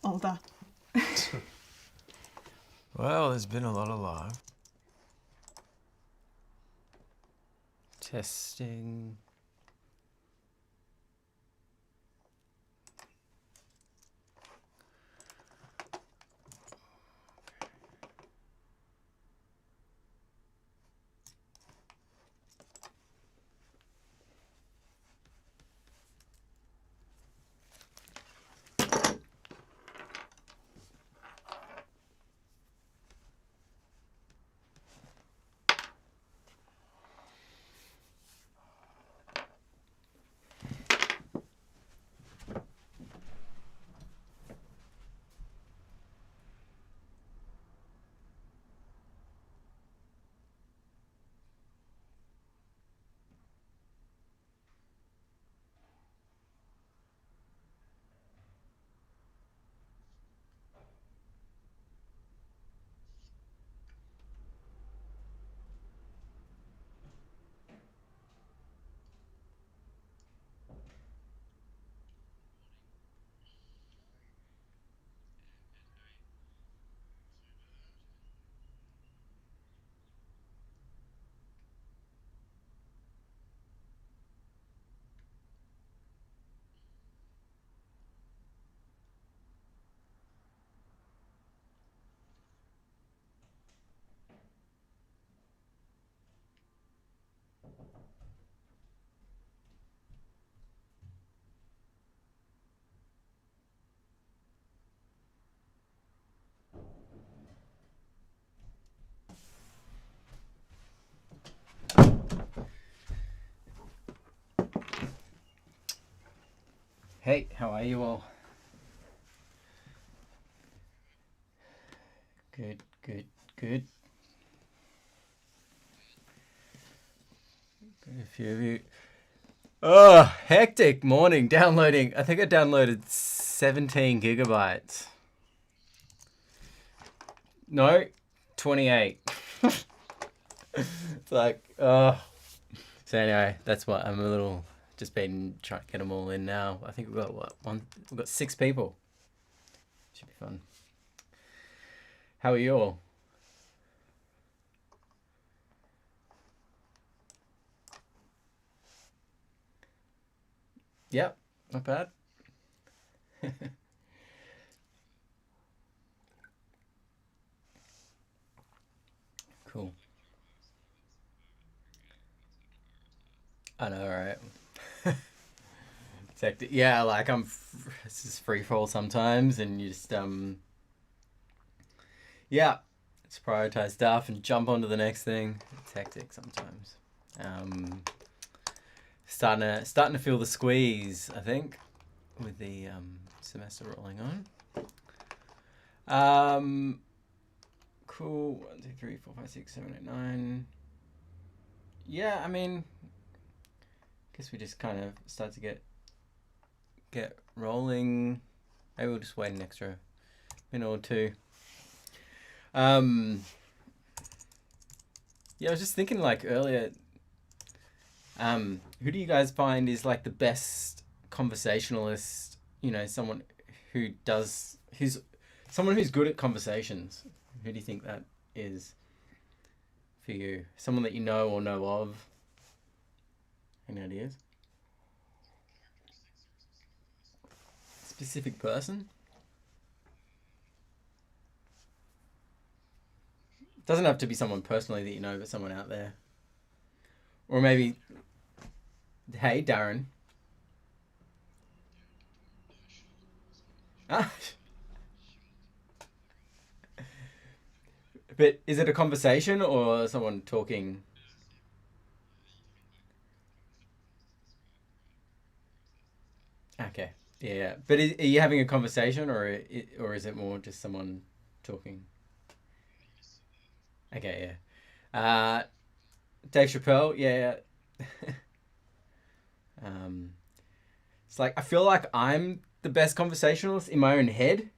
older. Well, there's been a lot of live. Testing. Hey, how are you all? Good, good, good. Good, a few of you. Oh, hectic morning downloading. I think I downloaded 17 gigabytes. No, 28. It's like, oh. So anyway, that's what I'm a little, just been trying to get them all in now. I think we've got what, we've got 6 people. Should be fun. How are you all? Yep, not bad. Cool. I know, right? It's hectic. Yeah, like it's just free for all sometimes, and you just yeah, just prioritize stuff and jump onto the next thing. It's hectic sometimes. Starting to feel the squeeze, I think, with the semester rolling on. Cool. 1, 2, 3, 4, 5, 6, 7, 8, 9. Yeah, I mean, guess we just kind of start to get rolling. Maybe we'll just wait an extra minute or two. Yeah, I was just thinking like earlier. Who do you guys find is like the best conversationalist? You know, someone who's good at conversations. Who do you think that is for you? Someone that you know or know of? Any ideas? Specific person? Doesn't have to be someone personally that you know, but someone out there. Or maybe, hey, Darren. Ah. But is it a conversation or someone talking? Okay. Yeah. But are you having a conversation or is it more just someone talking? Okay, yeah. Dave Chappelle, yeah. It's like I feel like I'm the best conversationalist in my own head.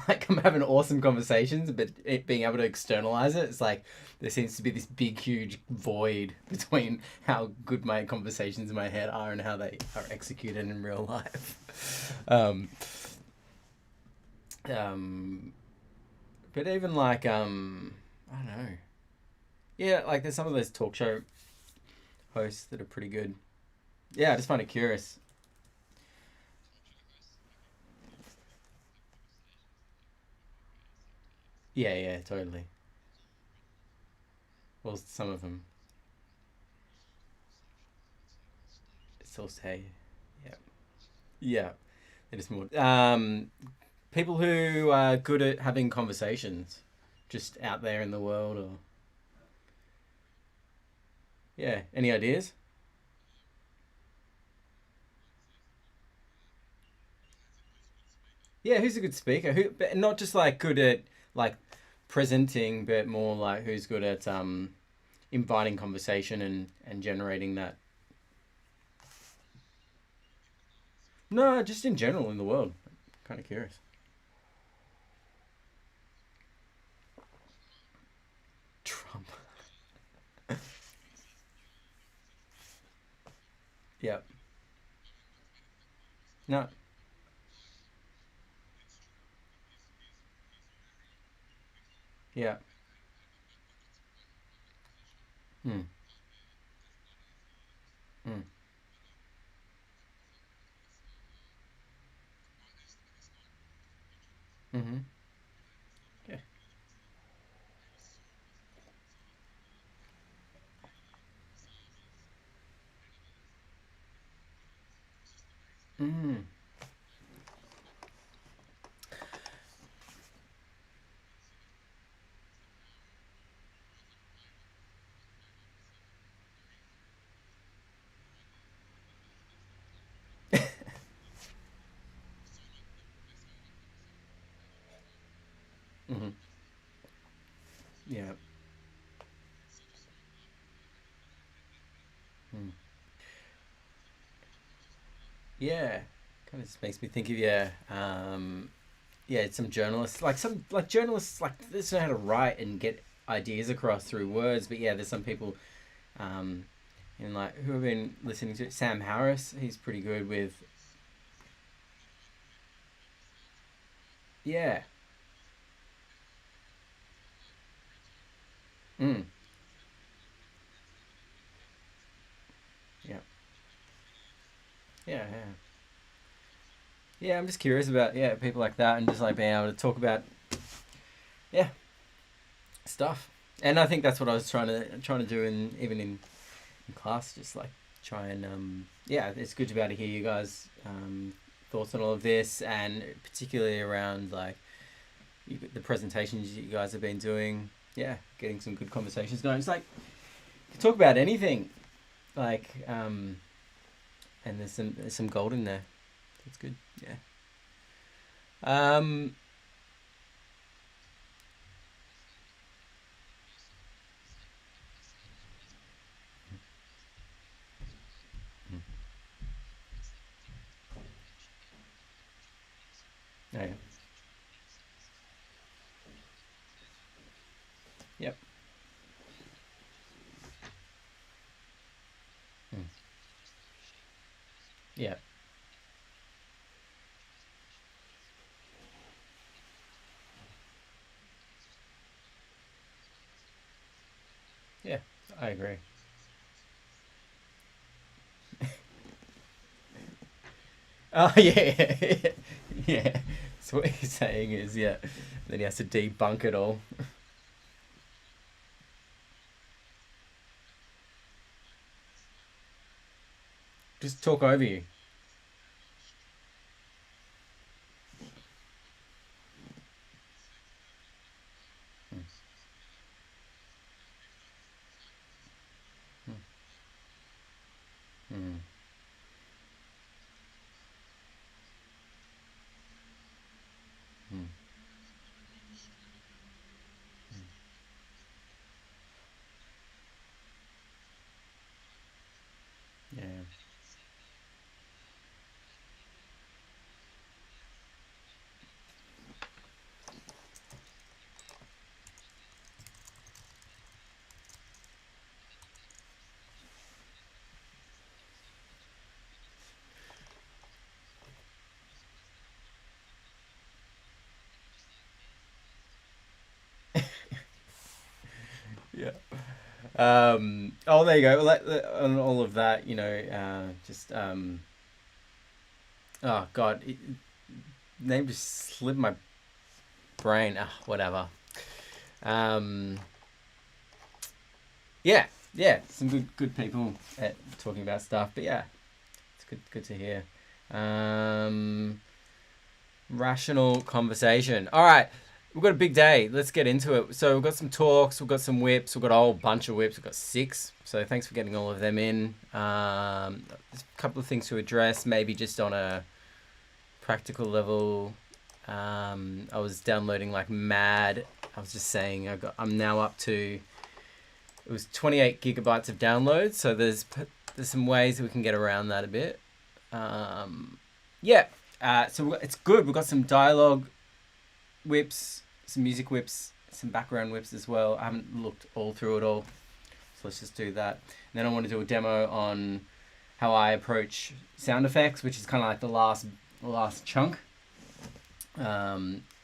Like I'm having awesome conversations, but being able to externalize it, it's like there seems to be this big, huge void between how good my conversations in my head are and how they are executed in real life. Um, but even like I don't know. Yeah, like there's some of those talk show hosts that are pretty good. Yeah, I just find it curious. Yeah, yeah, totally. Well, some of them. It's all say. Yeah. Yeah. They're just more. People who are good at having conversations, just out there in the world, or yeah. Any ideas? Yeah, who's a good speaker? Who, but not just like good at like presenting, but more like who's good at inviting conversation and generating that. No, just in general in the world. Kind of curious. Trump. Yeah. No. Yeah. Hmm. Hmm. Mm-hmm. Yeah. Mm. Mm-hmm. Yeah. Mm. Yeah. Kind of just makes me think of yeah. Yeah, some journalists like journalists like they just know how to write and get ideas across through words. But yeah, there's some people um, and like who have been listening to Sam Harris. He's pretty good with yeah. Mm. Yeah. Yeah. Yeah. Yeah. I'm just curious about yeah people like that and just like being able to talk about yeah stuff. And I think that's what I was trying to do in even in class, just like try and yeah, it's good to be able to hear you guys thoughts on all of this, and particularly around like the presentations you guys have been doing. Yeah, getting some good conversations going. It's like talk about anything, like and there's some gold in there. That's good. Yeah. Um. Yeah. Yep. Mm. Yeah. Yeah. I agree. Oh yeah, yeah, yeah. So what he's saying is, yeah, then he has to debunk it all. Just talk over you. Mm, mm, mm, mm, yeah. Yeah. Oh, there you go. On all of that, oh God, name just slipped my brain. Whatever. Yeah, some good people at talking about stuff. But yeah, it's good to hear. Rational conversation. All right, we've got a big day. Let's get into it. So we've got some talks, we've got some whips, we've got a whole bunch of whips. We've got 6. So thanks for getting all of them in. There's a couple of things to address, maybe just on a practical level. I was downloading like mad. I was just saying I'm now up to, it was 28 gigabytes of downloads. So there's some ways that we can get around that a bit. Yeah. So it's good. We've got some dialogue whips, some music whips, some background whips as well. I haven't looked all through it all. So let's just do that. And then I want to do a demo on how I approach sound effects, which is kind of like the last chunk.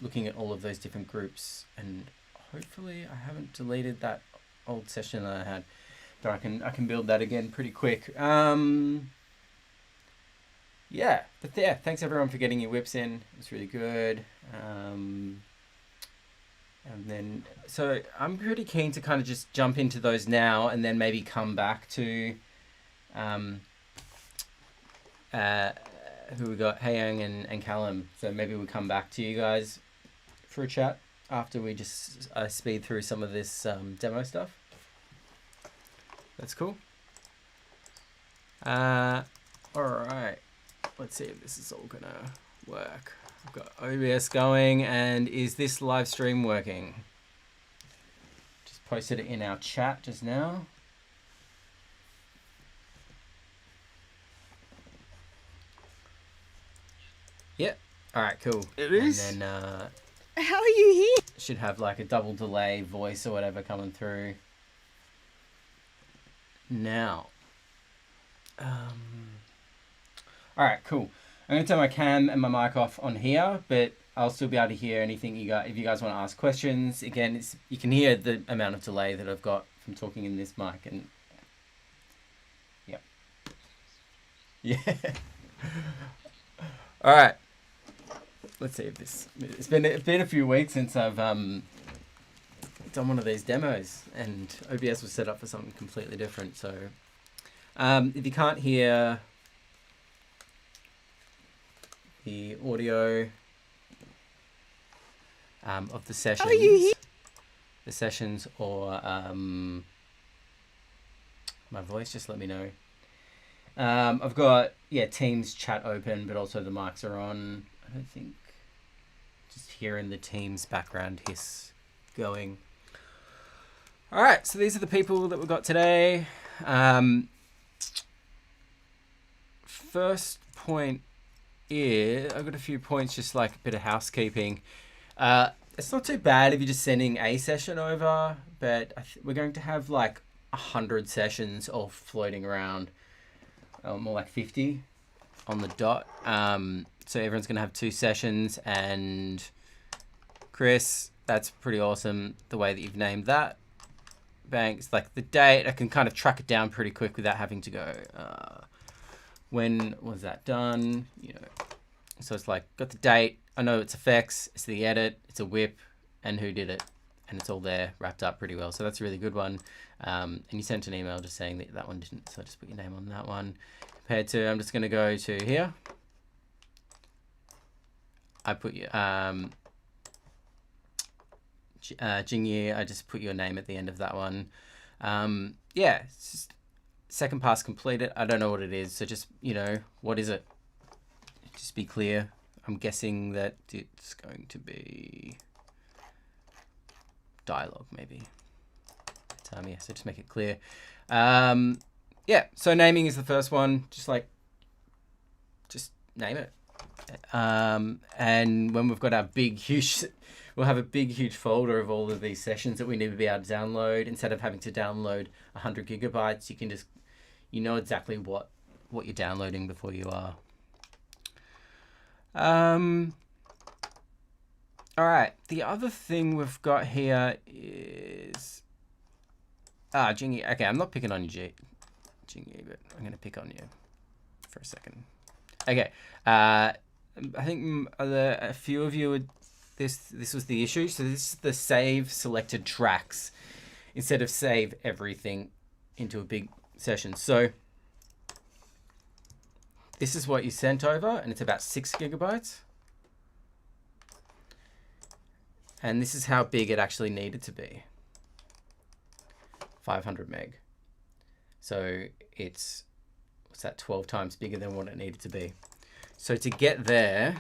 Looking at all of those different groups, and hopefully I haven't deleted that old session that I had, but I can build that again pretty quick. Yeah, but yeah, thanks everyone for getting your whips in. It was really good. And then, so I'm pretty keen to kind of just jump into those now, and then maybe come back to who we got, Hayoung and Callum. So maybe we'll come back to you guys for a chat after we just speed through some of this demo stuff. That's cool. All right. Let's see if this is all gonna work. I've got OBS going, and is this live stream working? Just posted it in our chat just now. Yep. All right, cool. It is? And then How are you here? should have like a double delay voice or whatever coming through. Now. All right, cool. I'm going to turn my cam and my mic off on here, but I'll still be able to hear anything you got. If you guys want to ask questions, again, you can hear the amount of delay that I've got from talking in this mic, and yeah. All right. Let's see if this. It's been a few weeks since I've done one of these demos, and OBS was set up for something completely different. So, if you can't hear the audio of the sessions, or my voice, just let me know. I've got Teams chat open, but also the mics are on. I don't think, just hearing the Teams background hiss going. All right, so these are the people that we've got today. First point is, I've got a few points, just like a bit of housekeeping. It's not too bad if you're just sending a session over, but we're going to have like 100 sessions all floating around, more like 50 on the dot. So everyone's going to have 2 sessions, and Chris, that's pretty awesome the way that you've named that. Banks, like the date, I can kind of track it down pretty quick without having to go, when was that done? You know, so it's like, got the date, I know it's effects, it's the edit, it's a whip, and who did it. And it's all there, wrapped up pretty well. So that's a really good one. And you sent an email just saying that one didn't, so just put your name on that one. Compared to, I'm just going to go to here. I put you, Jingyi, I just put your name at the end of that one. Yeah, it's just second pass completed. I don't know what it is, so just, what is it? Just be clear. I'm guessing that it's going to be dialogue, maybe. Yeah, so just make it clear. Yeah, so naming is the first one. Just name it. And when we've got our big, huge, we'll have a big, huge folder of all of these sessions that we need to be able to download. Instead of having to download 100 gigabytes, you can just, know exactly what you're downloading before you are. All right, the other thing we've got here is Jingy. Okay, I'm not picking on you, Jingy, but I'm going to pick on you for a second. Okay. I think a few of you would... This was the issue. So this is the save selected tracks instead of save everything into a big session. So this is what you sent over, and it's about 6 gigabytes. And this is how big it actually needed to be. 500 meg. So it's, what's that, 12 times bigger than what it needed to be. So to get there,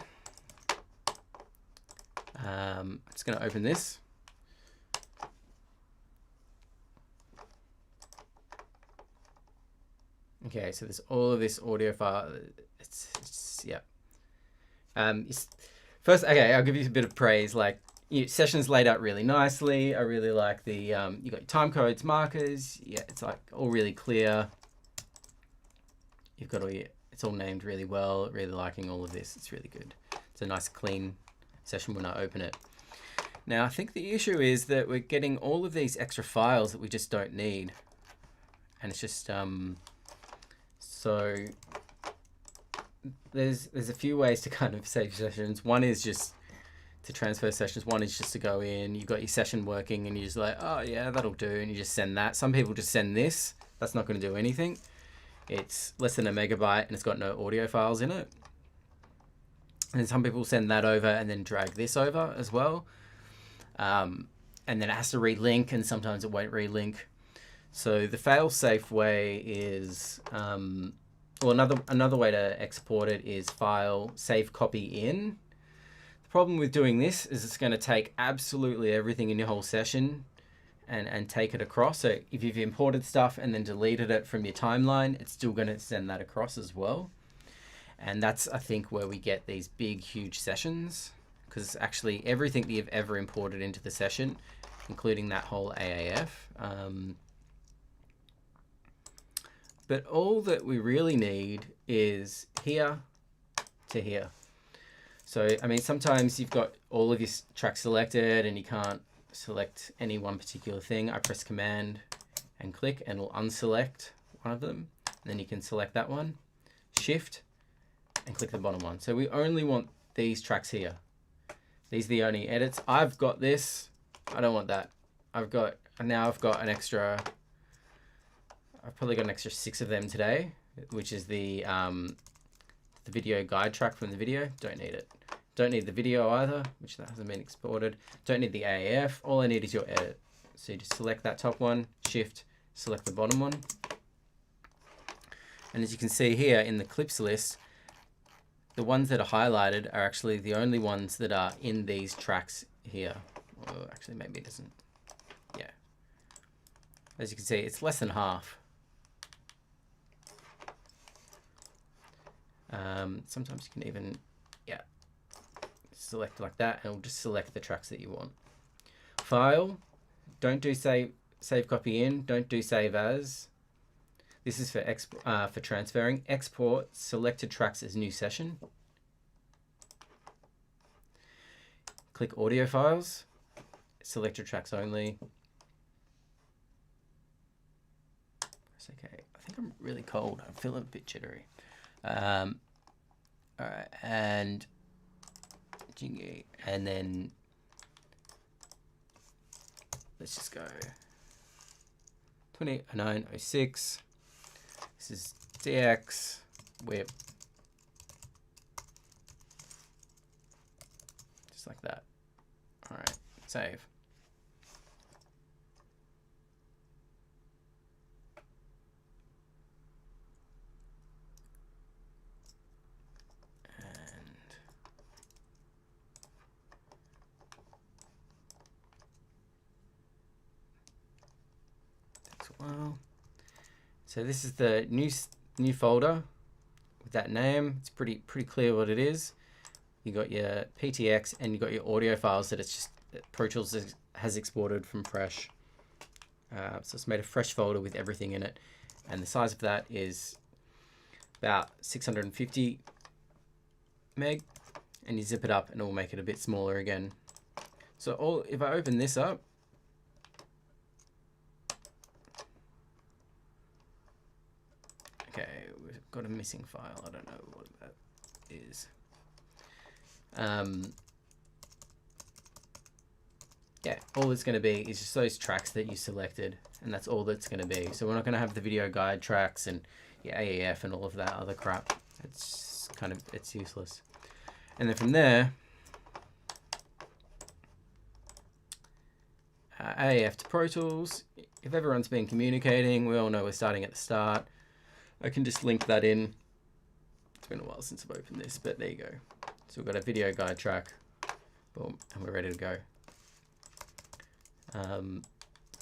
I'm just going to open this. Okay, so there's all of this audio file. Yeah. First, okay, I'll give you a bit of praise. Like, sessions laid out really nicely. I really like the, you got your time codes, markers. Yeah, it's like all really clear. You've got all your, it's all named really well. Really liking all of this. It's really good. It's a nice clean session when I open it. Now, I think the issue is that we're getting all of these extra files that we just don't need. And it's just, so there's a few ways to kind of save sessions. One is just to transfer sessions. One is just to go in, you've got your session working and you're just like, oh yeah, that'll do. And you just send that. Some people just send this. That's not going to do anything. It's less than a megabyte and it's got no audio files in it. And some people send that over and then drag this over as well. And then it has to relink, and sometimes it won't relink. So the fail-safe way is, well, another way to export it is file, save copy in. The problem with doing this is it's going to take absolutely everything in your whole session and take it across. So if you've imported stuff and then deleted it from your timeline, it's still going to send that across as well. And that's, I think, where we get these big, huge sessions, because actually everything that you've ever imported into the session, including that whole AAF. But all that we really need is here to here. So, I mean, sometimes you've got all of your tracks selected and you can't select any one particular thing. I press Command and click and it'll unselect one of them. And then you can select that one, Shift, and click the bottom one. So we only want these tracks here. These are the only edits. I've got this. I don't want that. I've got an extra, I've probably got an extra 6 of them today, which is the video guide track from the video. Don't need it. Don't need the video either, which that hasn't been exported. Don't need the AAF. All I need is your edit. So you just select that top one, Shift, select the bottom one. And as you can see here in the clips list, the ones that are highlighted are actually the only ones that are in these tracks here. Well, actually, maybe it isn't. Yeah. As you can see, it's less than half. Sometimes you can even, yeah, select like that, and it'll just select the tracks that you want. File, don't do save copy in, don't do save as. This is for transferring. Export selected tracks as new session. Click audio files, selected tracks only. It's okay. I think I'm really cold. I'm feeling a bit jittery. All right, and then let's just go 2906. This is DX whip, just like that. All right, save. Well, so this is the new folder with that name. It's pretty clear what it is. You got your PTX and you got your audio files that Pro Tools has exported from Fresh. So it's made a fresh folder with everything in it, and the size of that is about 650 meg. And you zip it up and it will make it a bit smaller again. So if I open this up, got a missing file. I don't know what that is. Yeah, all it's going to be is just those tracks that you selected, and that's all that's going to be. So we're not going to have the video guide tracks and your AAF and all of that other crap. It's kind of, it's useless. And then from there, AAF to Pro Tools. If everyone's been communicating, we all know we're starting at the start. I can just link that in. It's been a while since I've opened this, but there you go. So we've got a video guide track. Boom, and we're ready to go.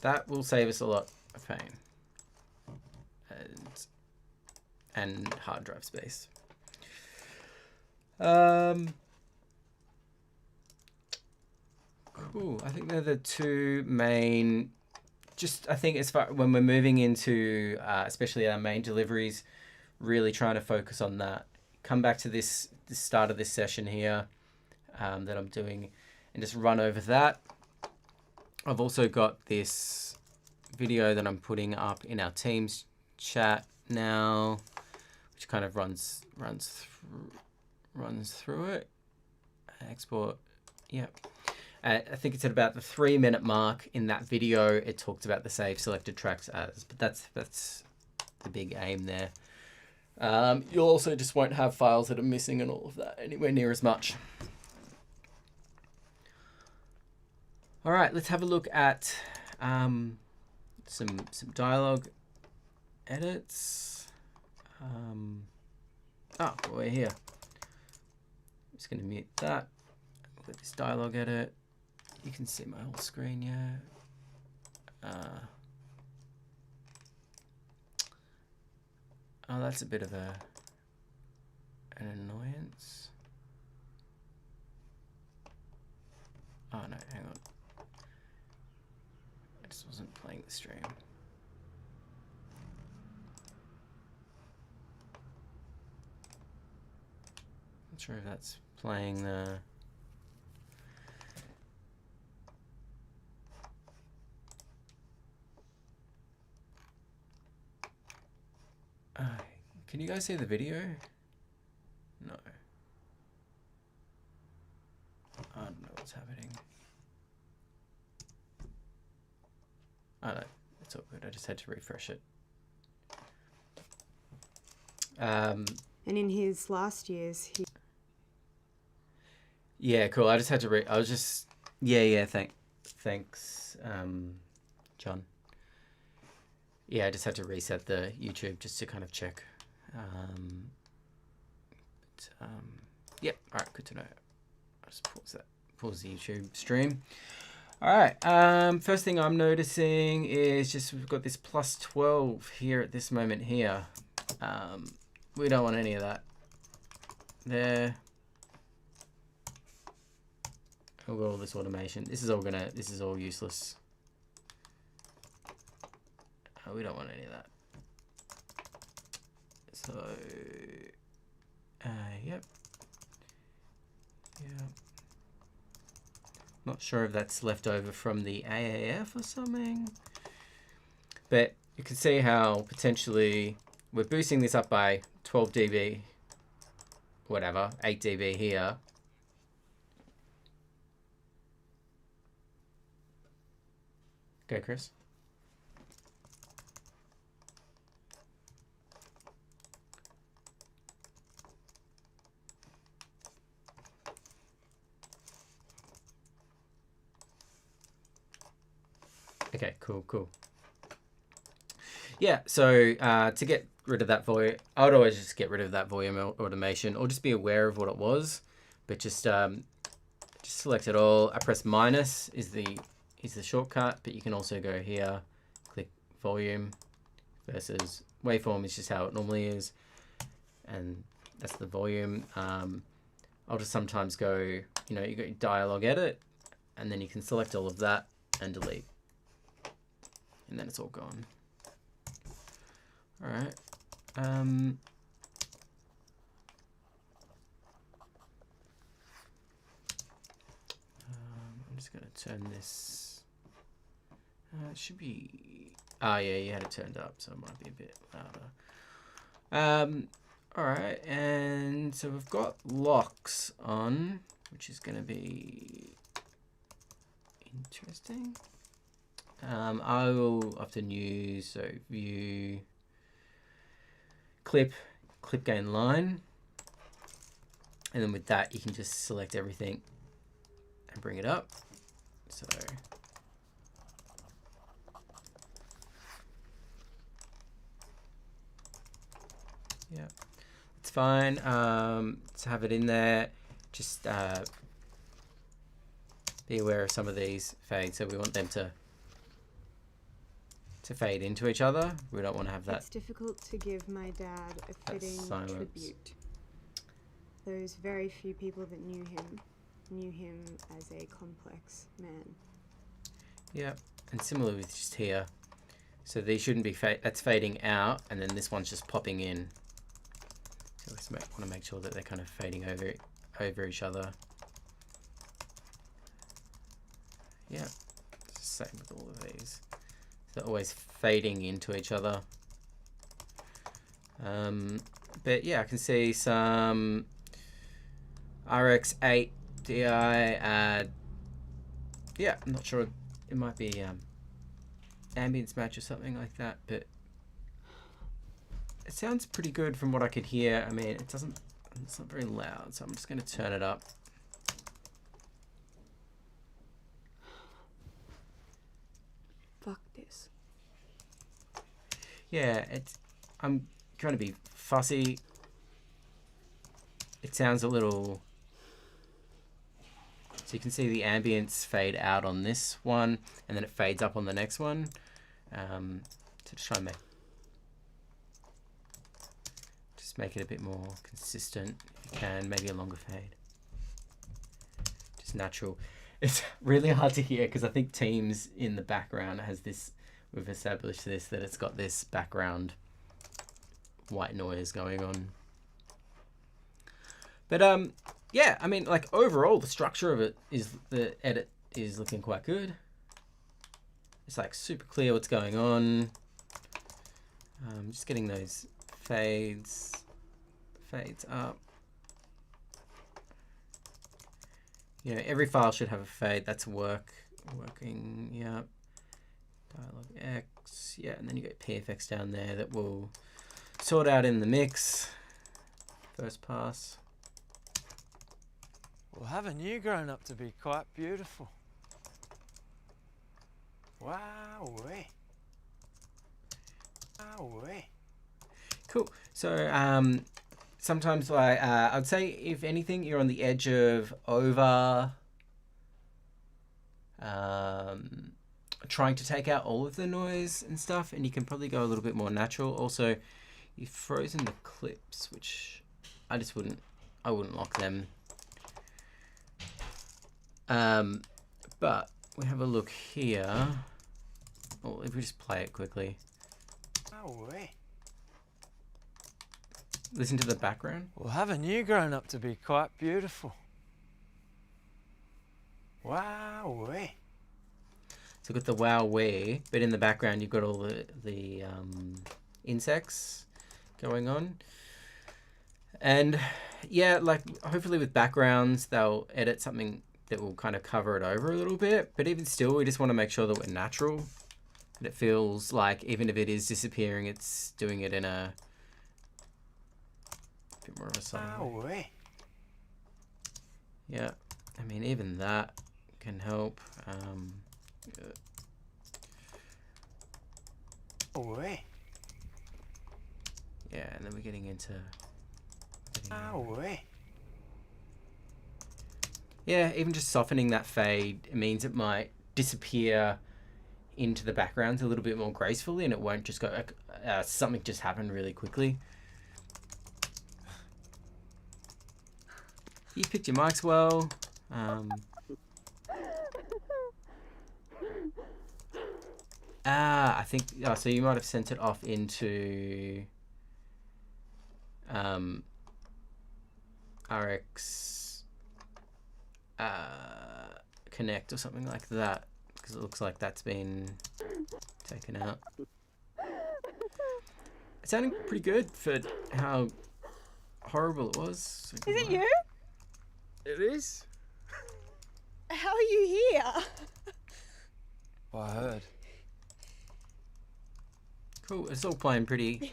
That will save us a lot of pain and hard drive space. Cool. I think they're the two main. Just I think as far when we're moving into especially our main deliveries, really trying to focus on that. Come back to this the start of this session here that I'm doing, and just run over that. I've also got this video that I'm putting up in our Teams chat now, which kind of runs through it. Export, yep. I think it's at about the 3-minute mark in that video. It talks about the save selected tracks as, but that's the big aim there. You also just won't have files that are missing and all of that anywhere near as much. All right, let's have a look at some dialogue edits. We're here. I'm just going to mute that. With this dialogue edit, you can see my whole screen. Yeah. Oh, that's a bit of an annoyance. Oh no, hang on. I just wasn't playing the stream. Not sure if that's playing the. Can you guys see the video? No. I don't know what's happening. Oh no, it's all good. I just had to refresh it. And in his last years, he... Yeah, cool. I just had to I was just... Yeah, thanks, John. Yeah, I just had to reset the YouTube just to kind of check. Yep, all right, good to know. I'll just pause the YouTube stream. All right, first thing I'm noticing is just we've got this +12 here at this moment here. We don't want any of that. There. We've got all this automation. This is all useless. We don't want any of that. So, yep. Yeah. Not sure if that's left over from the AAF or something. But you can see how potentially we're boosting this up by 12 dB, whatever, 8 dB here. Go, Chris. Okay, cool. Yeah, so to get rid of that volume, I would always just get rid of that volume automation, or just be aware of what it was. But just select it all. I press minus is the shortcut, but you can also go here, click volume versus waveform is just how it normally is, and that's the volume. I'll just sometimes go, you got your dialogue edit, and then you can select all of that and delete. And then it's all gone. All right. I'm just going to turn this. It should be. Oh yeah, you had it turned up, so it might be a bit louder. Alright, and so we've got locks on, which is going to be interesting. I will often use view, clip gain line, and then with that you can just select everything and bring it up. So yeah, it's fine. To have it in there, just be aware of some of these fades. So we want them to fade into each other. We don't want to have that. It's difficult to give my dad a fitting tribute. Those very few people that knew him as a complex man. Yeah, and similar with just here. So these shouldn't be that's fading out, and then this one's just popping in. So we want to make sure that they're kind of fading over each other. Yeah, it's the same with all of these. They're always fading into each other. But yeah, I can see some RX8 DI. Yeah, I'm not sure. It might be ambience match or something like that, but it sounds pretty good from what I could hear. I mean, it's not very loud, so I'm just going to turn it up. Fuck this. Yeah, I'm trying to be fussy. It sounds a little... So you can see the ambience fade out on this one, and then it fades up on the next one. So just try and make it a bit more consistent if you can. Maybe a longer fade. Just natural. It's really hard to hear because I think Teams in the background has this. We've established this, that it's got this background white noise going on. But yeah, I mean, like overall, the structure of it is, the edit is looking quite good. It's like super clear what's going on. Just getting those fades up. You know, every file should have a fade. That's working. Yeah. Dialog X. Yeah, and then you got PFX down there that will sort out in the mix. First pass. Well, haven't you grown up to be quite beautiful? Wowee. Wowee. Cool. So sometimes I'd say if anything, you're on the edge of over trying to take out all of the noise and stuff, and you can probably go a little bit more natural. Also, you've frozen the clips, which I wouldn't lock them. But we have a look here. Well, if we just play it quickly. Wowee. Listen to the background. Well, haven't you grown up to be quite beautiful? Wowee. So you've got the wowee, but in the background you've got all the insects going on. And yeah, like hopefully with backgrounds they'll edit something that will kind of cover it over a little bit. But even still, we just want to make sure that we're natural. That it feels like even if it is disappearing, it's doing it in a bit more of a subtle way. Yeah, I mean even that can help. Yeah, and then we're getting into. Yeah, even just softening that fade, it means it might disappear into the backgrounds a little bit more gracefully, and it won't just go something just happened really quickly. You picked your mics well. I think so you might have sent it off into RX Connect or something like that, because it looks like that's been taken out. It sounded pretty good for how horrible it was. Is it you? It is? How are you here? Well, I heard. Cool. It's all playing pretty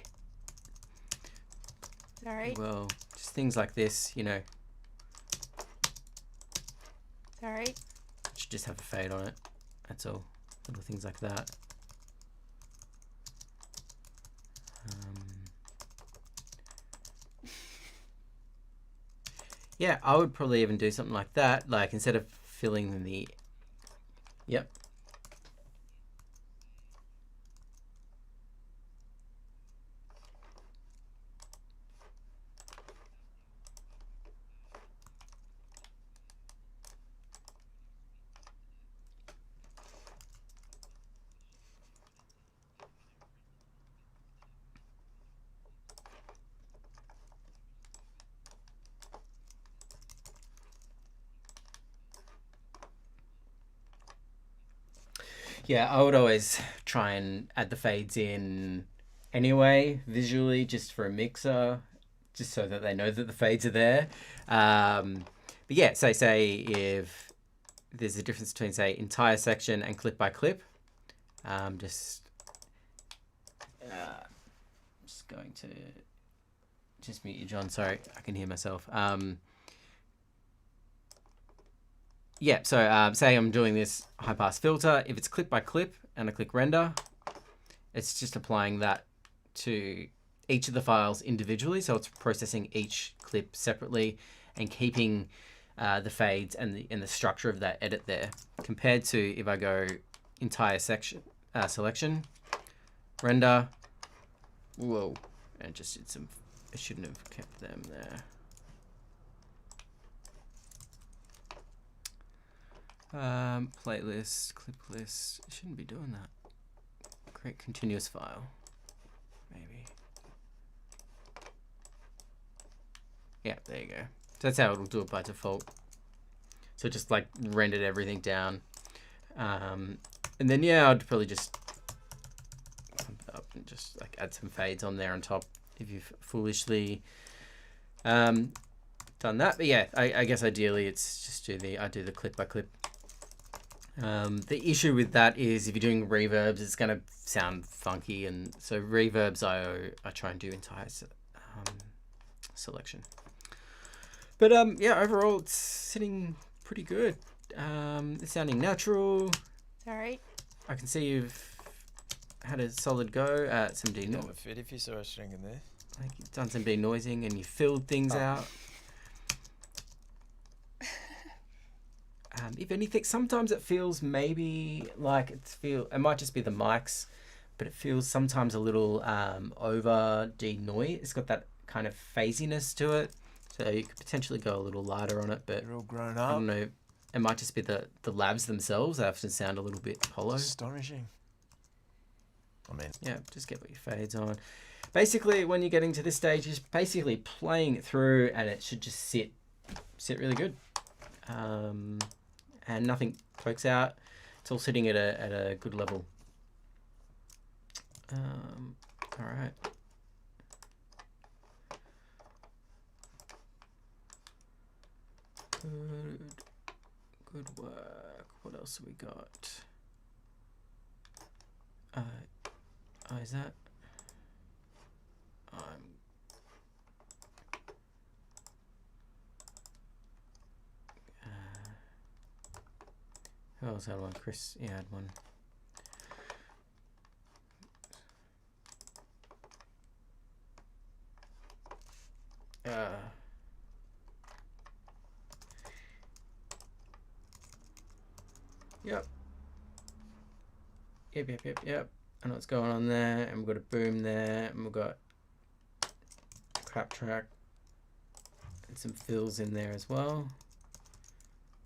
Sorry. well. Just things like this, you know. Sorry. Should just have a fade on it. That's all. Little things like that. Yeah, I would probably even do something like that. Like instead of filling in the... Yep. Yeah, I would always try and add the fades in anyway, visually, just for a mixer, just so that they know that the fades are there. But yeah, so say if there's a difference between, say, entire section and clip by clip, just going to just mute you, John. Sorry, I can hear myself. Yeah, so say I'm doing this high pass filter. If it's clip by clip and I click render, it's just applying that to each of the files individually. So it's processing each clip separately and keeping the fades and the structure of that edit there. Compared to if I go entire section selection, render, whoa, and just did some. I shouldn't have kept them there. Playlist, clip list. I shouldn't be doing that. Create continuous file. Maybe. Yeah, there you go. So that's how it'll do it by default. So just like rendered everything down. And then yeah, I'd probably just pump it up and just like add some fades on there on top if you've foolishly done that. But yeah, I guess ideally it's just I do the clip by clip. The issue with that is if you're doing reverbs, it's going to sound funky, and so reverbs I try and do entire selection. But yeah, overall it's sitting pretty good. It's sounding natural. Sorry. I can see you've had a solid go at some That would fit if you saw a string in there. like you've done some denoising and you filled things out. If anything, sometimes it feels maybe like it might just be the mics, but it feels sometimes a little over denoise. It's got that kind of phasiness to it, so you could potentially go a little lighter on it. But They're all grown I up. don't know. It might just be the labs themselves. They often sound a little bit hollow. Astonishing. I mean, Yeah, just get what your fades on. Basically, when you're getting to this stage, you're just basically playing it through, and it should just sit really good. And nothing pokes out. It's all sitting at a good level. All right. Good work. What else have we got? Oh, is that? Who else had one? Chris, yeah, had one. Yep. Yep. I know what's going on there, and we've got a boom there, and we've got clap track and some fills in there as well.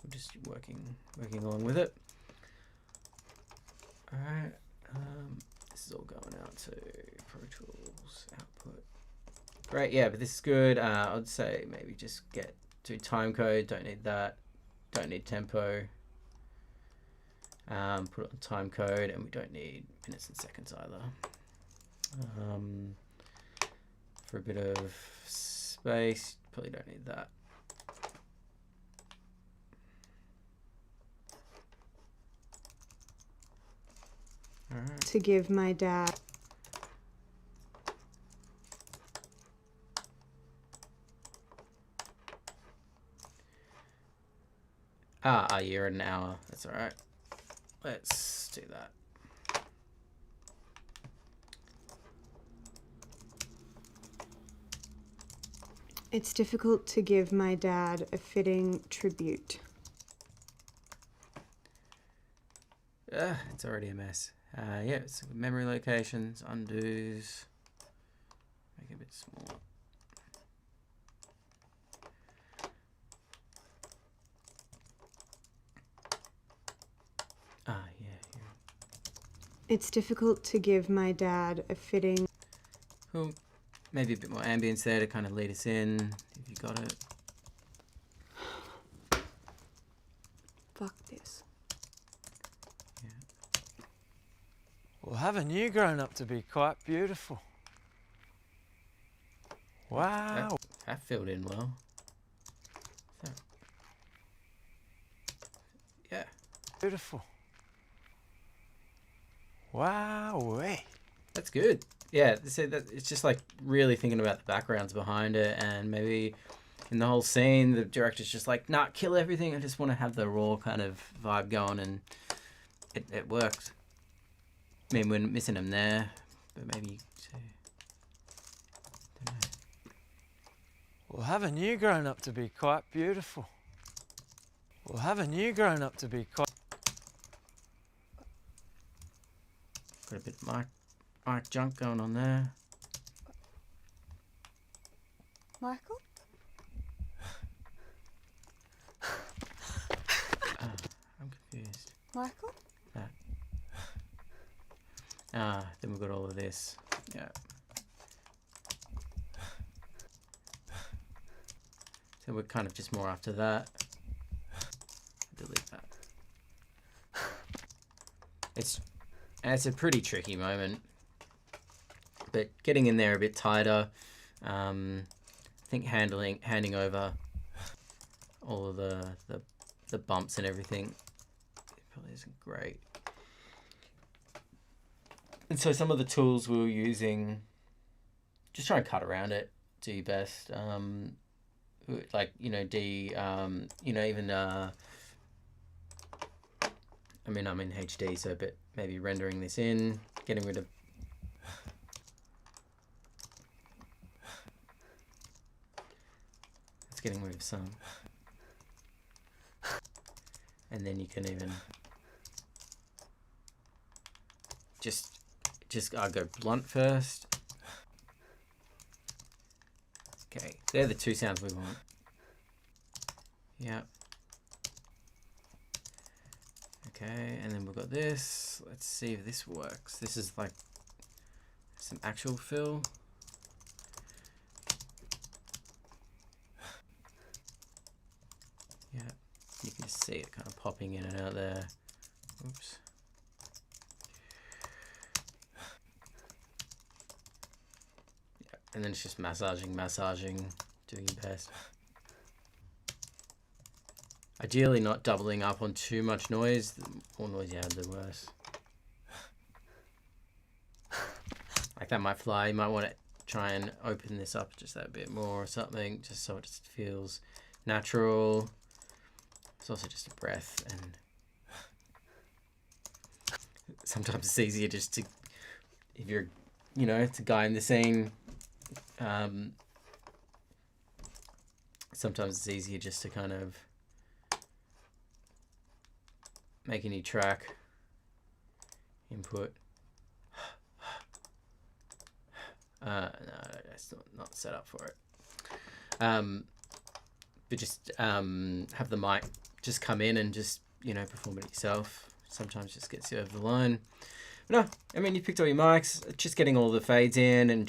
We're just working along with it. All right, this is all going out to Pro Tools output. Great, yeah, but this is good. I'd say maybe just do time code. Don't need that. Don't need tempo. Put it on time code, and we don't need minutes and seconds either. for a bit of space. Probably don't need that. All right. To give my dad. You're an hour. That's all right. Let's do that. It's difficult to give my dad a fitting tribute. It's already a mess. Yeah, so memory locations, undos. Make it a bit smaller. Yeah. It's difficult to give my dad a fitting. Cool. Maybe a bit more ambience there to kind of lead us in, if you got it. Fuck this. Yeah. Well, haven't you grown up to be quite beautiful? Wow. That filled in well. So, yeah. Beautiful. Wow. That's good. Yeah, so it's just like really thinking about the backgrounds behind it, and maybe in the whole scene, the director's just like, nah, kill everything. I just want to have the raw kind of vibe going, and it worked. I mean, we're missing him there, but maybe too. Don't know. Well, haven't you grown up to be quite beautiful? Well, haven't you grown up to be quite... Got a bit of mic junk going on there. Michael? I'm confused. Michael? Then we've got all of this. Yeah. So we're kind of just more after that. Delete that. It's a pretty tricky moment, but getting in there a bit tighter. I think handing over all of the bumps and everything probably isn't great. And so some of the tools we were using, just try and cut around it, do your best. Like, even I mean, I'm in HD, so but maybe rendering this in, getting rid of some, and then you can even just I'll go blunt first. Okay, they're the two sounds we want. Yeah. Okay, and then we've got this. Let's see if this works. This is like some actual fill. Yeah, you can just see it kind of popping in and out there. Oops. Yeah, and then it's just massaging, doing your best. Ideally not doubling up on too much noise. The more noise you have, the worse. Like that might fly. You might want to try and open this up just that bit more or something, just so it just feels natural. It's also just a breath, and sometimes it's easier just to, if you're, it's a guy in the scene, sometimes it's easier just to kind of make any track input. No, that's not set up for it. But just have the mic just come in and just perform it yourself. Sometimes just gets you over the line. But no, I mean, you picked all your mics, just getting all the fades in, and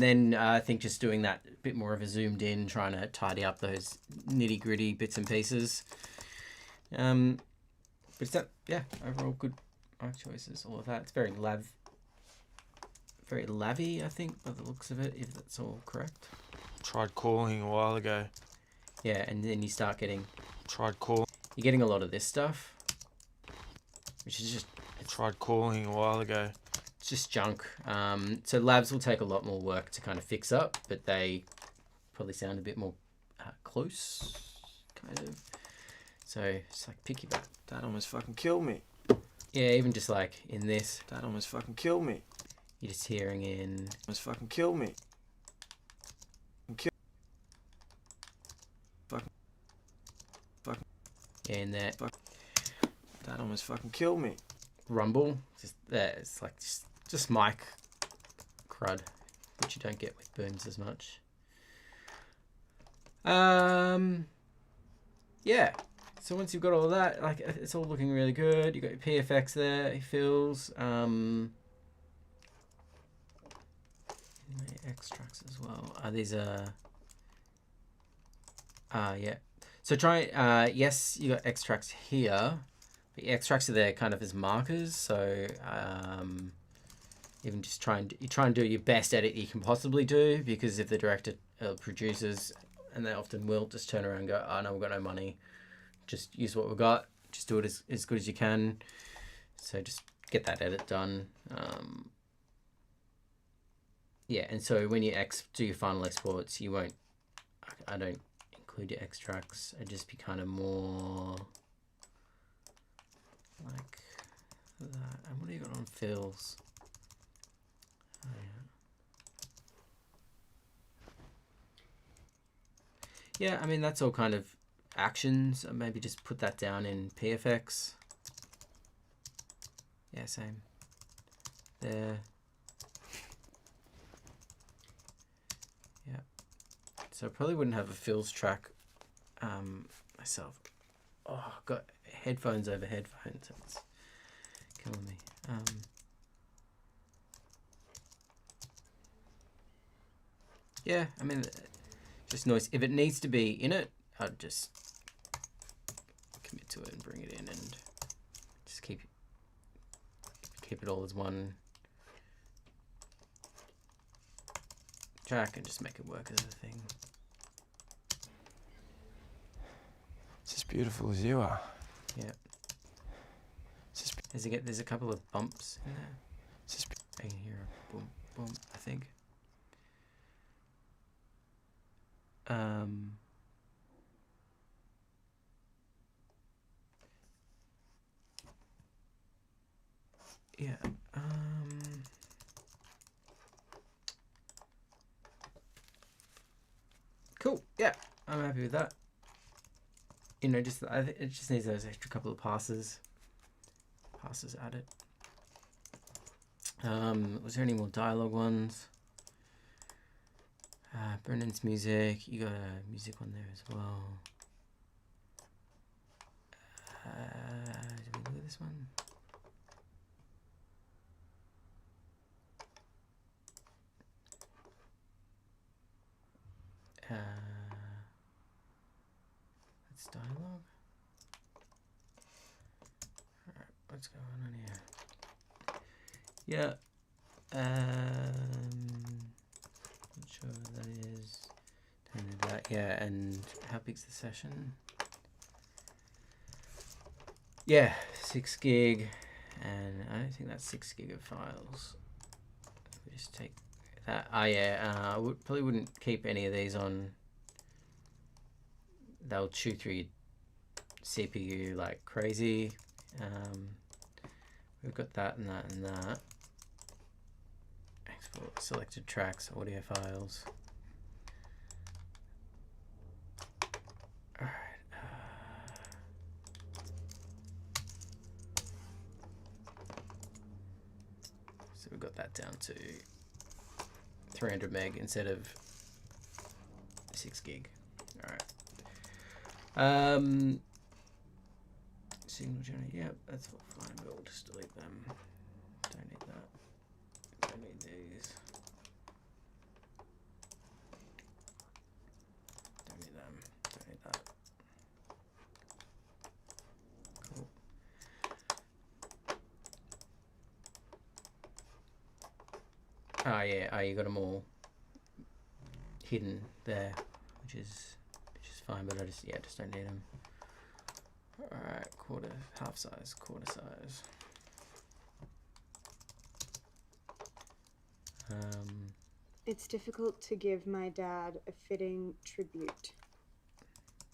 then I think just doing that bit more of a zoomed in, trying to tidy up those nitty gritty bits and pieces. But it's that, yeah, overall good mic choices, all of that. It's very very lavvy, I think, by the looks of it, if that's all correct. Tried calling a while ago. Yeah, and then you start getting... Tried call. You're getting a lot of this stuff, which is just... Tried calling a while ago. It's just junk. So labs will take a lot more work to kind of fix up, but they probably sound a bit more close, kind of. So it's like pick your back. That almost fucking killed me. Yeah, even just like in this. That almost fucking killed me. You're just hearing in... Almost fucking killed me. Fucking. Yeah, in there. That almost fucking killed me. Rumble. Just there. It's like just mic crud, which you don't get with booms as much. Yeah. So once you've got all of that, like it's all looking really good. You got your PFX there, it feels. Extracts as well. These are. Yeah. So try. Yes, you got extracts here. But the extracts are there kind of as markers. So even just try and do your best edit you can possibly do, because if the director producers, and they often will, just turn around and go, "Oh no, we've got no money. Just use what we've got. Just do it as good as you can." So just get that edit done. Yeah, and so when you do your final exports, you won't... I don't include your extracts. It'd just be kind of more like that. And what do you got on fills? Oh, yeah. Yeah, I mean, that's all kind of actions. Maybe just put that down in PFX. Yeah, same. There. Yeah. So I probably wouldn't have a fills track myself. Oh, I've got headphones over headphones. It's killing me. Yeah, I mean, just noise. If it needs to be in it, I'd just commit to it and bring it in, and just keep it all as one track and just make it work as a thing. It's as beautiful as you are. Yeah. There's a couple of bumps in there. I can hear a boom, boom, I think. Yeah. Cool. Yeah, I'm happy with that. You know, just it just needs those extra couple of passes added. Was there any more dialogue ones? Brendan's music. You got a music one there as well. Did we look at this one? That's dialogue. Alright, what's going on here? Yeah. Not sure what that is. Don't know that. Yeah, and how big's the session? Yeah, 6 gig, and I don't think that's 6 gig of files. We just take that. Yeah, I probably wouldn't keep any of these on. They'll chew through your CPU like crazy. We've got that and that and that. Export selected tracks, audio files. Alright. So we've got that down to 300 meg instead of 6 gig. Alright. Signal generator, yep, that's all fine. We'll just delete them. Don't need that. Don't need these. Don't need them. Don't need that. Cool. Oh yeah, oh you got them all hidden there, which is fine, but I just don't need them. Alright, half size, quarter size. It's difficult to give my dad a fitting tribute.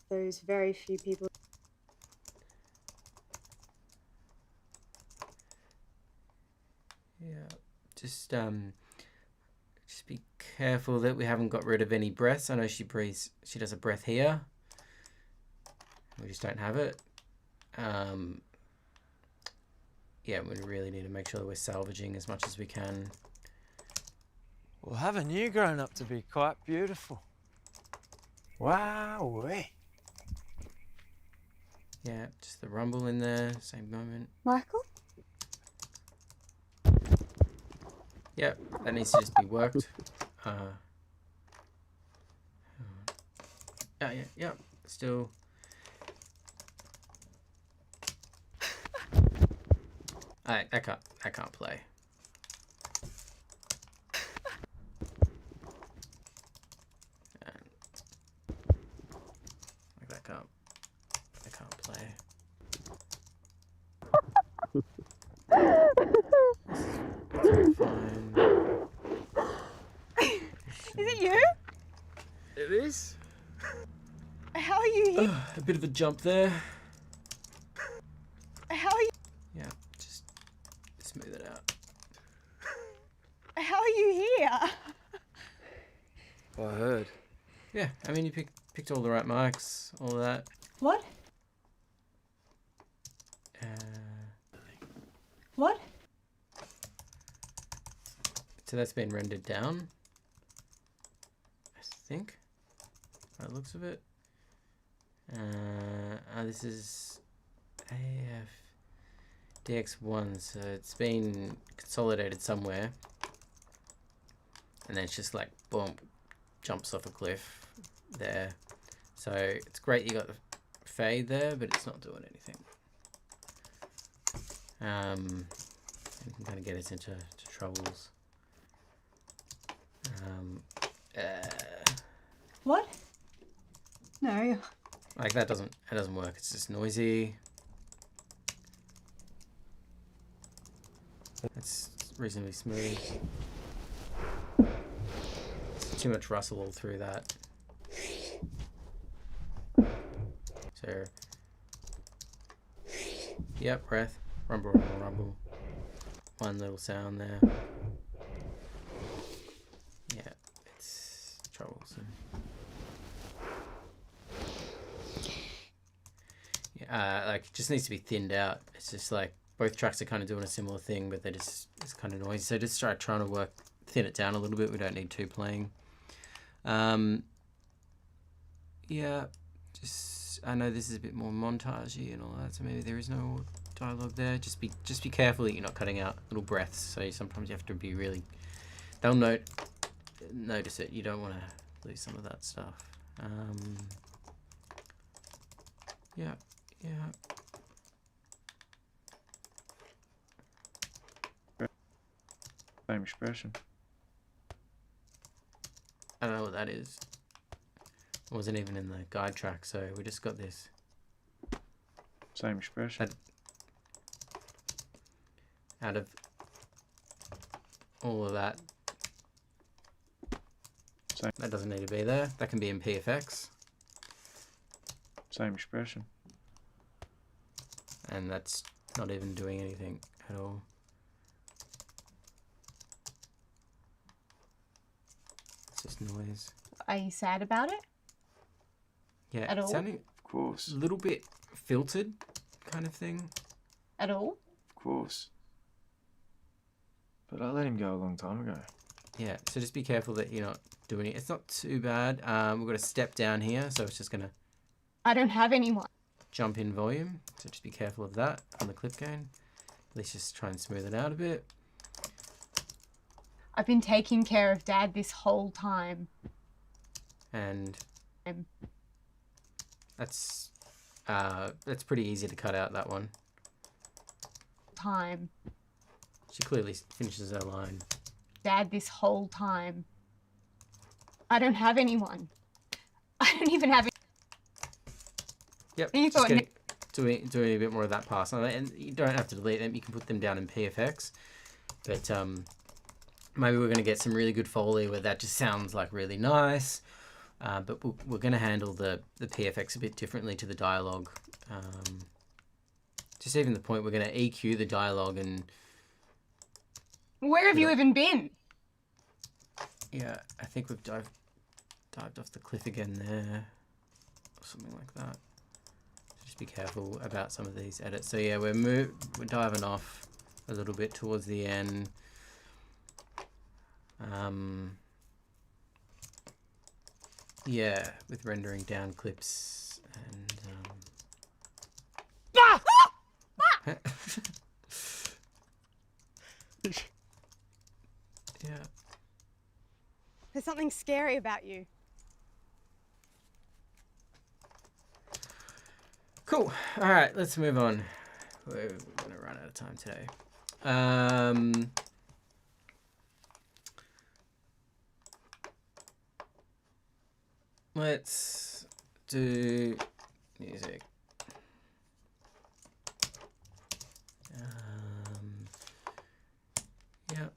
Those very few people. Yeah, just be careful that we haven't got rid of any breaths. I know she does a breath here. We just don't have it. Yeah, we really need to make sure that we're salvaging as much as we can. Well, haven't you grown up to be quite beautiful? Wow. Yeah, just the rumble in there, same moment. Michael? Yep, that needs to just be worked. Yeah, still. I can't play. I can't play. It's fine. Is it you? It is? How are you here? A bit of a jump there. How are you? Yeah, just smooth it out. How are you here? I heard. Yeah, I mean you picked all the right marks, all of that. What? What? So that's been rendered down, I think, by the looks of it. This is AF DX1, so it's been consolidated somewhere, and then it's just like boom, jumps off a cliff there. So it's great you got the fade there, but it's not doing anything. You can kind of get us into troubles. What? No. Like that doesn't work. It's just noisy. It's reasonably smooth. It's too much rustle all through that. So, yep, breath, rumble, rumble, rumble. One little sound there. Yeah, it's troublesome. Yeah, like it just needs to be thinned out. It's just like both tracks are kind of doing a similar thing, but it's kind of noisy. So just trying to thin it down a little bit. We don't need two playing. Yeah, just I know this is a bit more montagey and all that, so maybe there is no dialogue there. Just be careful that you're not cutting out little breaths. So sometimes you have to be really. They'll notice it. You don't want to lose some of that stuff. Yeah. Same expression. I don't know what that is. It wasn't even in the guide track, so we just got this. Same expression. Out of all of that. Same. That doesn't need to be there. That can be in PFX. Same expression. And that's not even doing anything at all. It's just noise. Are you sad about it? Yeah, At all? sounding Of course. a little bit filtered kind of thing. At all? Of course. But I let him go a long time ago. Yeah, so just be careful that you're not doing it. It's not too bad. We've got a step down here, so it's just going to I don't have anyone. jump in volume. So just be careful of that on the clip gain. Let's just try and smooth it out a bit. I've been taking care of Dad this whole time. And that's pretty easy to cut out, that one. Time. She clearly finishes her line. dad this whole time. I don't have anyone. I don't even have. Yep. And you Just thought doing a bit more of that pass, and you don't have to delete them. You can put them down in PFX, but maybe we're going to get some really good Foley where that just sounds like really nice. But we're going to handle the PFX a bit differently to the dialogue. Just even the point we're going to EQ the dialogue and. Where have you even been? Yeah, I think we've dived off the cliff again there, or something like that. So just be careful about some of these edits. So yeah, we're diving off a little bit towards the end. Yeah, with rendering down clips and. Yeah. There's something scary about you. Cool. All right, let's move on. We're gonna run out of time today. Let's do music. Yeah.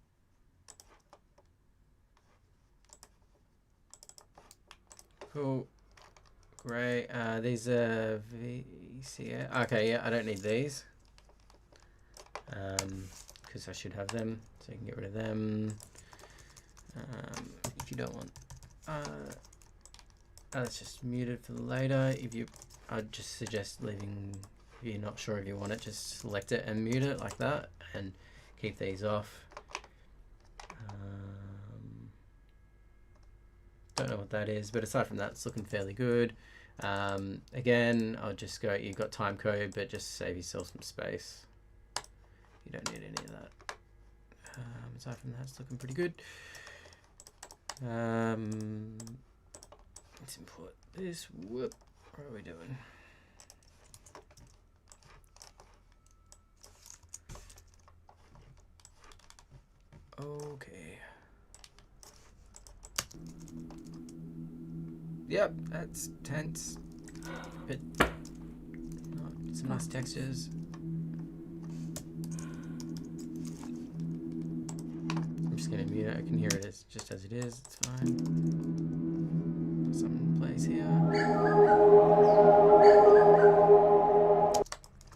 Cool. Great. These are VCA. Okay, yeah, I don't need these. Because I should have them, so I can get rid of them. If you don't want, that's just muted for later. I'd just suggest leaving. If you're not sure if you want it, just select it and mute it like that, and keep these off. Don't know what that is, but aside from that, it's looking fairly good. Again, I'll just go, you've got time code, but just save yourself some space. You don't need any of that. Aside from that, it's looking pretty good. Let's import this. Whoop. What are we doing? Okay. Yep, that's tense, but some nice textures. I'm just gonna mute it. I can hear it just as it is. It's fine. Something plays here.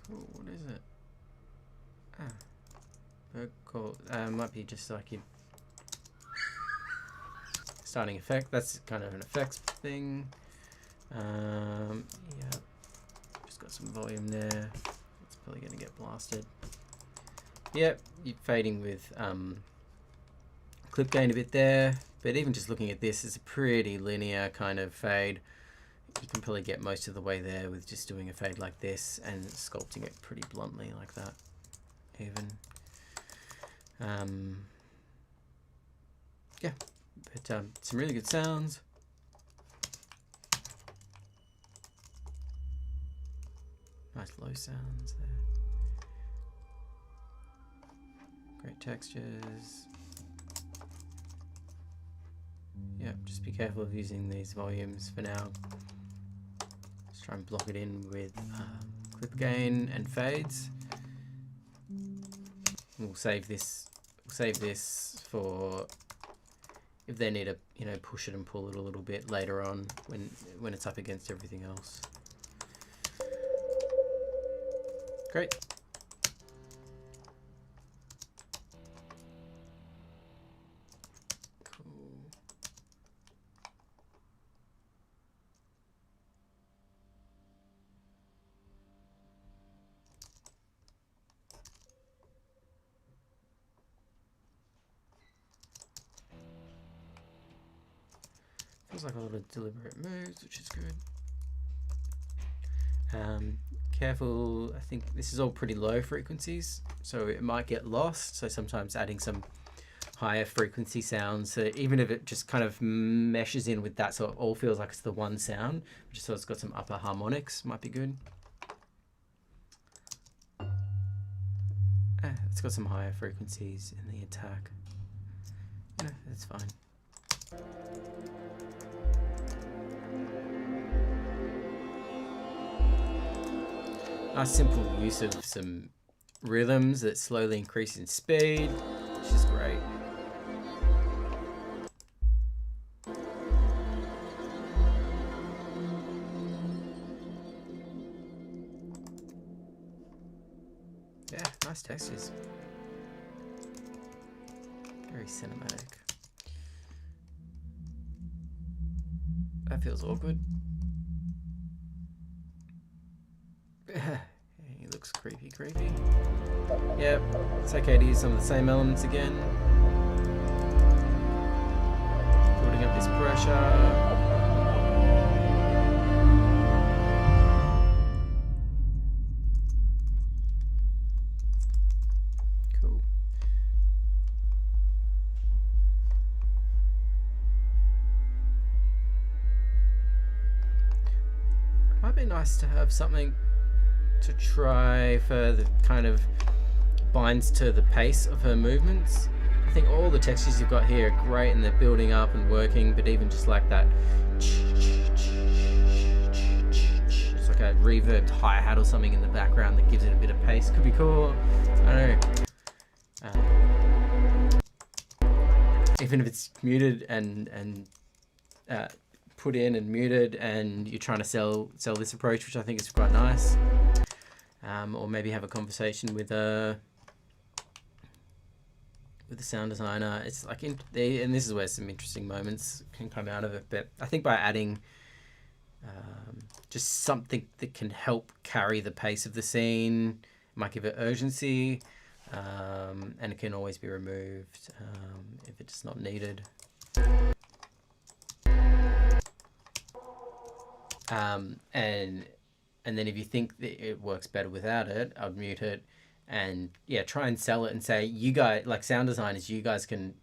Cool. What is it? Very cool. Might be just like you. Starting effect, that's kind of an effects thing. Yeah, just got some volume there. It's probably going to get blasted. Yep, you're fading with clip gain a bit there, but even just looking at this, it's a pretty linear kind of fade. You can probably get most of the way there with just doing a fade like this and sculpting it pretty bluntly like that, even. Yeah. But some really good sounds. Nice low sounds there. Great textures. Yep, just be careful of using these volumes for now. Just try and block it in with clip gain and fades. We'll save this. We'll save this for if they need to, push it and pull it a little bit later on when it's up against everything else. Great. Cool. Feels like a lot of deliberate moves, which is good. Careful, I think this is all pretty low frequencies, so it might get lost. So sometimes adding some higher frequency sounds, so even if it just kind of meshes in with that, so it all feels like it's the one sound, just so it's got some upper harmonics, might be good. It's got some higher frequencies in the attack. No, it's fine. Nice simple use of some rhythms that slowly increase in speed, which is great. Yeah, nice textures. Very cinematic. That feels awkward. He looks creepy. Yep, it's okay to use some of the same elements again. Building up this pressure. Cool. Might be nice to have something to try for the kind of binds to the pace of her movements. I think all the textures you've got here are great and they're building up and working, but even just like that, it's like a reverbed hi-hat or something in the background that gives it a bit of pace. Could be cool. I don't know. Even if it's muted and put in and muted, and you're trying to sell this approach, which I think is quite nice. Or maybe have a conversation with the sound designer. It's like and this is where some interesting moments can come out of it. But I think by adding just something that can help carry the pace of the scene, might give it urgency, and it can always be removed if it's not needed. And then if you think that it works better without it, I'd mute it and yeah, try and sell it and say, you guys, like sound designers, you guys can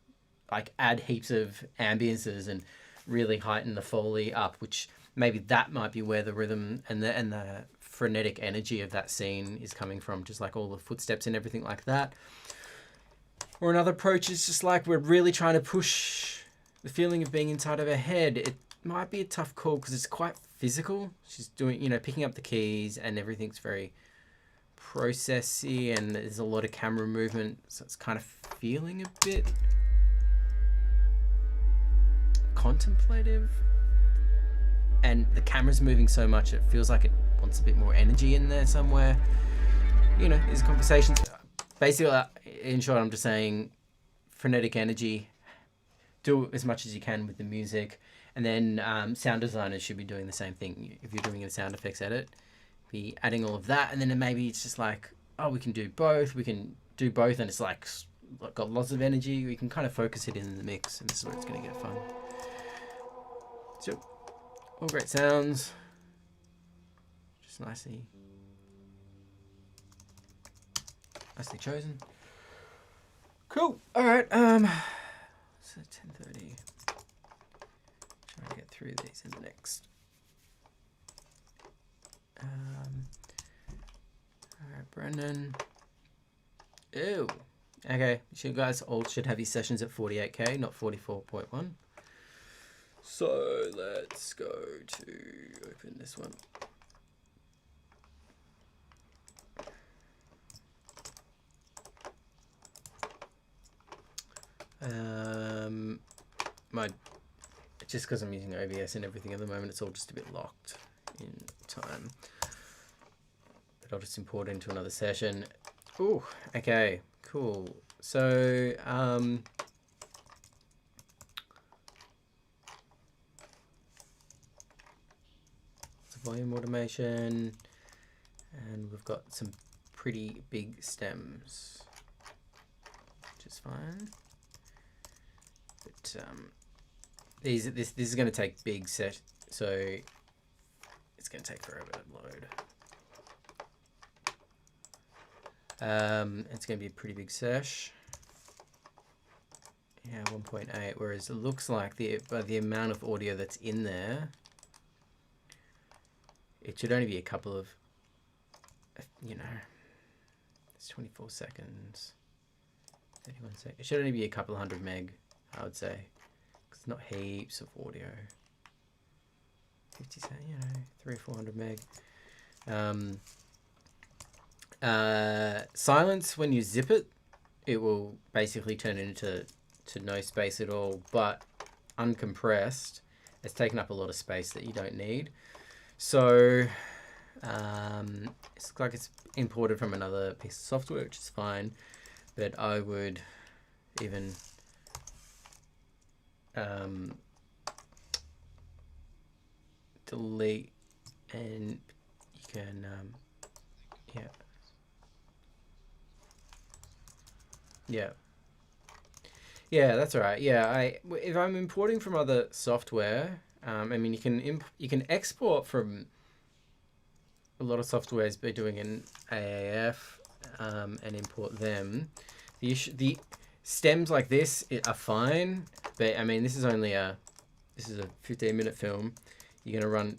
like add heaps of ambiences and really heighten the Foley up, which maybe that might be where the rhythm and the frenetic energy of that scene is coming from, just like all the footsteps and everything like that. Or another approach is just like we're really trying to push the feeling of being inside of her head. It might be a tough call because it's quite physical. She's doing, picking up the keys and everything's very processy and there's a lot of camera movement, so it's kind of feeling a bit contemplative, and the camera's moving so much it feels like it wants a bit more energy in there somewhere. These conversations basically, in short, I'm just saying frenetic energy, do as much as you can with the music. And then sound designers should be doing the same thing. If you're doing a sound effects edit, be adding all of that. And then maybe it's just like, oh, we can do both. We can do both. And it's like got lots of energy. We can kind of focus it in the mix. And this is where it's going to get fun. So, all great sounds. Just nicely chosen. Cool. All right. So 10:30. Try to get through these in the next. All right, Brendan. Ew. Okay, you guys all should have your sessions at 48K, not 44.1. So let's go to open this one. Just because I'm using OBS and everything at the moment, it's all just a bit locked in time. But I'll just import it into another session. Ooh, okay, cool. So, it's a volume automation, and we've got some pretty big stems, which is fine. But this is going to take big set, so it's going to take forever to load. It's going to be a pretty big sesh. Yeah, 1.8. Whereas it looks like by the amount of audio that's in there, it should only be a couple of, it's 24 seconds, 31 seconds. It should only be a couple hundred meg. I would say. It's not heaps of audio. 50 cent, you know, 300 or 400 meg. Silence, when you zip it, it will basically turn it into no space at all. But uncompressed, it's taken up a lot of space that you don't need. So it's like it's imported from another piece of software, which is fine. But I would even delete, and you can yeah, that's all right. Yeah, if I'm importing from other software, I mean, you can export from a lot of softwares by doing an AAF and import them. The stems like this are fine, but I mean, this is a 15-minute film. You're gonna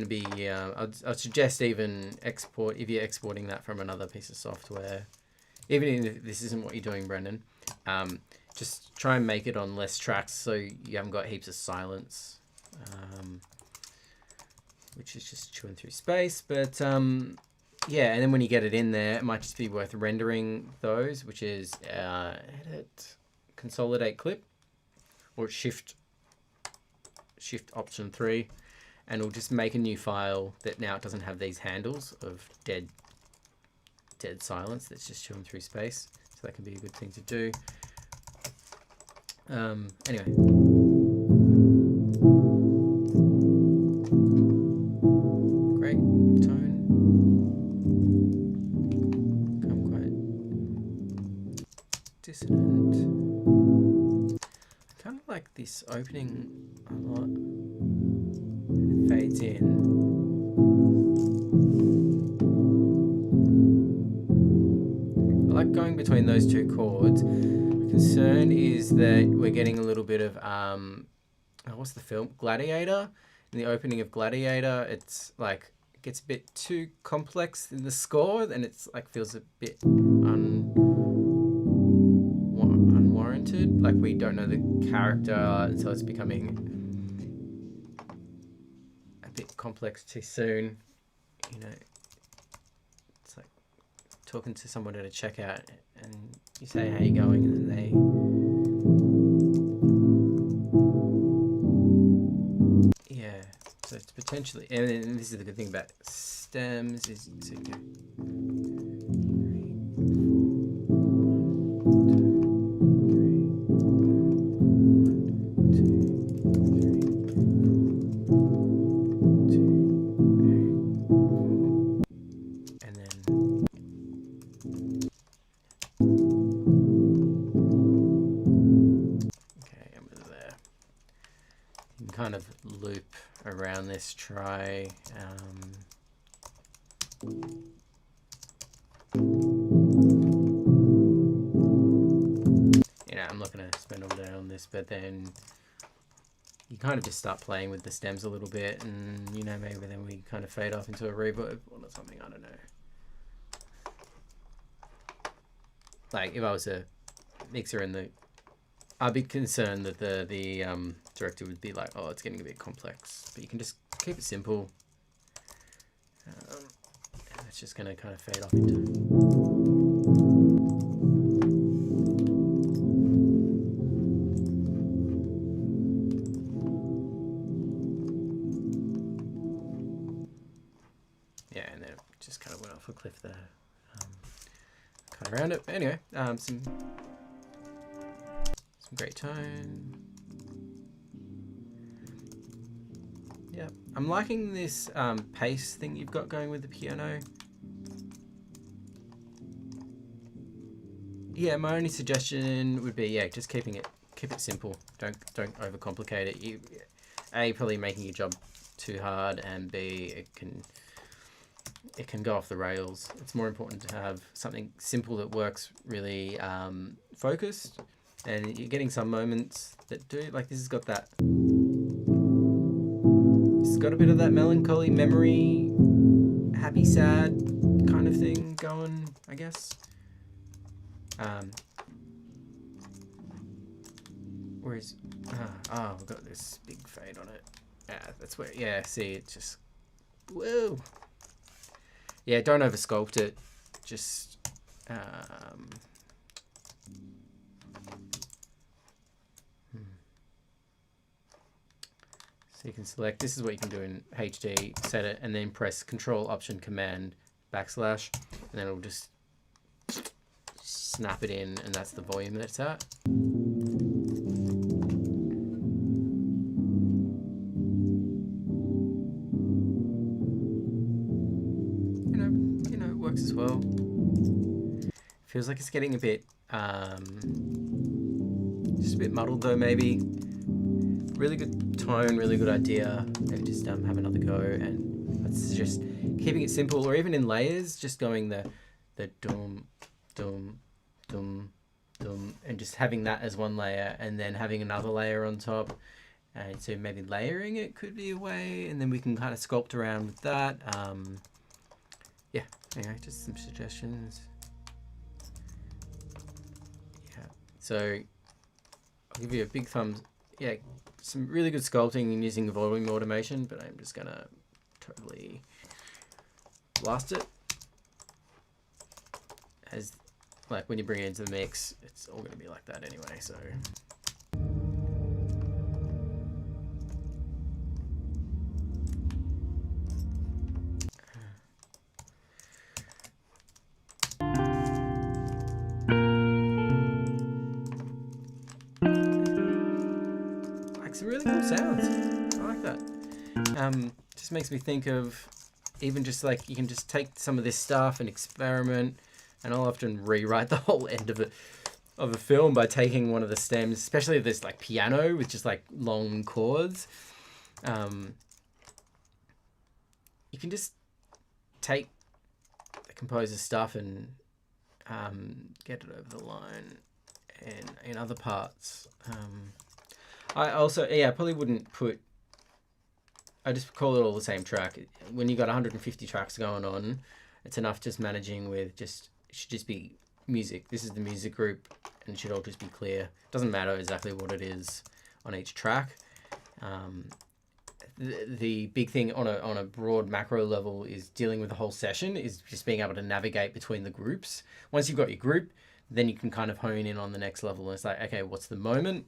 be I'd suggest even export, if you're exporting that from another piece of software, even if this isn't what you're doing, Brendan. Just try and make it on less tracks so you haven't got heaps of silence, which is just chewing through space. But yeah, and then when you get it in there, it might just be worth rendering those, which is edit, consolidate clip, or shift option 3, and it'll just make a new file that now it doesn't have these handles of dead silence that's just chewing through space. So that can be a good thing to do. Anyway. Great tone. Come quite dissonant. I kind of like this opening a lot. It fades in. I like going between those two chords. My concern is that we're getting a little bit of what's the film? Gladiator. In the opening of Gladiator, it's like it gets a bit too complex in the score, and it's like feels a bit unwarranted. Like we don't know the character, so it's becoming a bit complex too soon. You know, it's like talking to someone at a checkout, and you say, "How you going?" and then so it's potentially, and this is the good thing about stems is to go 3, 4, 1, 2, 3, 4, 2, and then okay, I'm there. You can kind of loop around this, try you know, I'm not going to spend all day on this, but then you kind of just start playing with the stems a little bit, and you know, maybe then we kind of fade off into a reverb or something, I don't know. Like if I was a mixer in the, I'd be concerned that the director would be like, oh, it's getting a bit complex, but you can just keep it simple. And it's just going to kind of fade off into. Yeah, and then it just kind of went off a cliff there. Kind of around it. But anyway, some great tone. Yeah, I'm liking this pace thing you've got going with the piano. Yeah, my only suggestion would be, yeah, just keep it simple. Don't overcomplicate it. You, A, probably making your job too hard, and B, it can go off the rails. It's more important to have something simple that works really focused, and you're getting some moments that do, like this has got that. It's got a bit of that melancholy memory, happy, sad kind of thing going, I guess. Whereas, we've got this big fade on it. Yeah, that's where, yeah, see, it just, whoa. Yeah, don't over sculpt it. Just, so you can select, this is what you can do in HD, set it, and then press Control, Option, Command, backslash, and then it'll just snap it in, and that's the volume that it's at. You know, it works as well. Feels like it's getting a bit, just a bit muddled though, maybe. Really good tone, really good idea. Maybe just have another go, and that's just keeping it simple, or even in layers, just going the dum, dum, dum, dum, and just having that as one layer, and then having another layer on top. And so maybe layering it could be a way, and then we can kind of sculpt around with that. Yeah, anyway, just some suggestions. Yeah, so I'll give you a big thumbs. Yeah, some really good sculpting and using volume automation, but I'm just gonna totally blast it. As like when you bring it into the mix, it's all gonna be like that anyway, so. Some really cool sounds. I like that. Just makes me think of even just like you can just take some of this stuff and experiment, and I'll often rewrite the whole end of a film by taking one of the stems, especially this like piano with just like long chords. You can just take the composer's stuff and get it over the line and in other parts. I also, yeah, I probably wouldn't put, I just call it all the same track. When you got 150 tracks going on, it's enough just managing with just, it should just be music. This is the music group, and it should all just be clear. Doesn't matter exactly what it is on each track. The big thing on a broad macro level is dealing with the whole session, is just being able to navigate between the groups. Once you've got your group, then you can kind of hone in on the next level. And it's like, okay, what's the moment?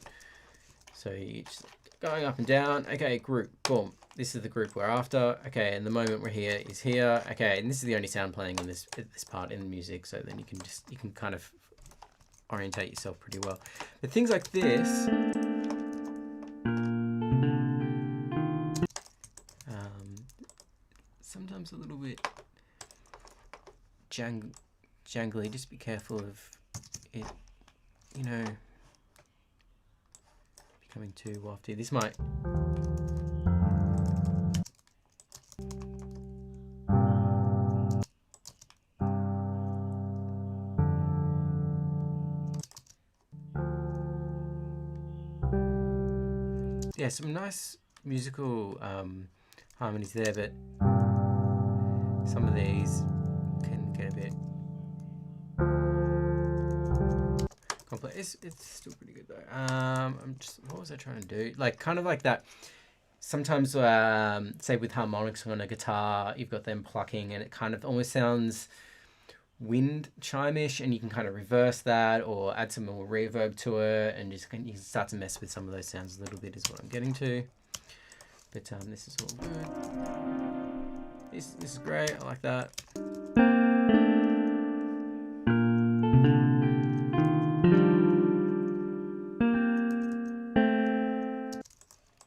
So you're just going up and down. Okay, group, boom. This is the group we're after. Okay, and the moment we're here is here. Okay, and this is the only sound playing in this part in the music. So then you can kind of orientate yourself pretty well. But things like this, sometimes a little bit jangly. Just be careful of it, you know, becoming too wafty. This might. Yeah, some nice musical harmonies there, but some of these can get a bit complex. It's still pretty good though. What was I trying to do? Like kind of like that. Sometimes, say with harmonics on a guitar, you've got them plucking, and it kind of almost sounds wind chime-ish, and you can kind of reverse that or add some more reverb to it, and you can start to mess with some of those sounds a little bit. Is what I'm getting to. But this is all good. This is great. I like that.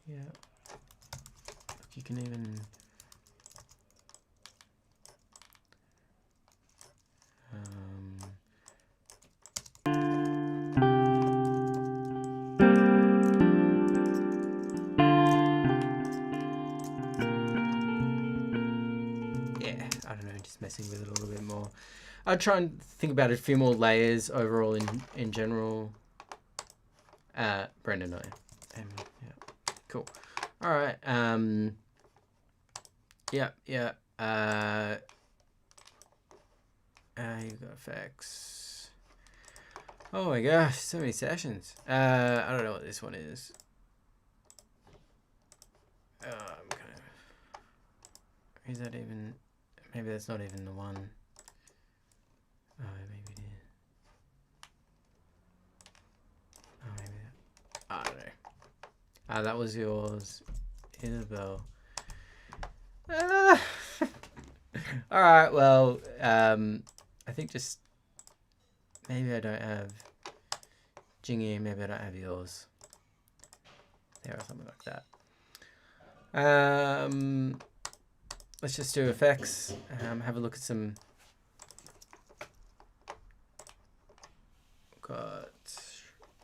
Yeah. Look, you can even. I don't know, just messing with it a little bit more. I'd try and think about a few more layers overall in general. Brendan, yeah, cool. All right. Yeah. You've got effects. Oh my gosh, so many sessions. I don't know what this one is. I'm kind of... Is that even... Maybe that's not even the one. Oh, maybe it is. Oh, maybe that... I don't know. That was yours, Isabel. Alright, well, I think just... Maybe I don't have Jingy, maybe I don't have yours. There or something like that. Let's just do effects. Have a look at some. Got.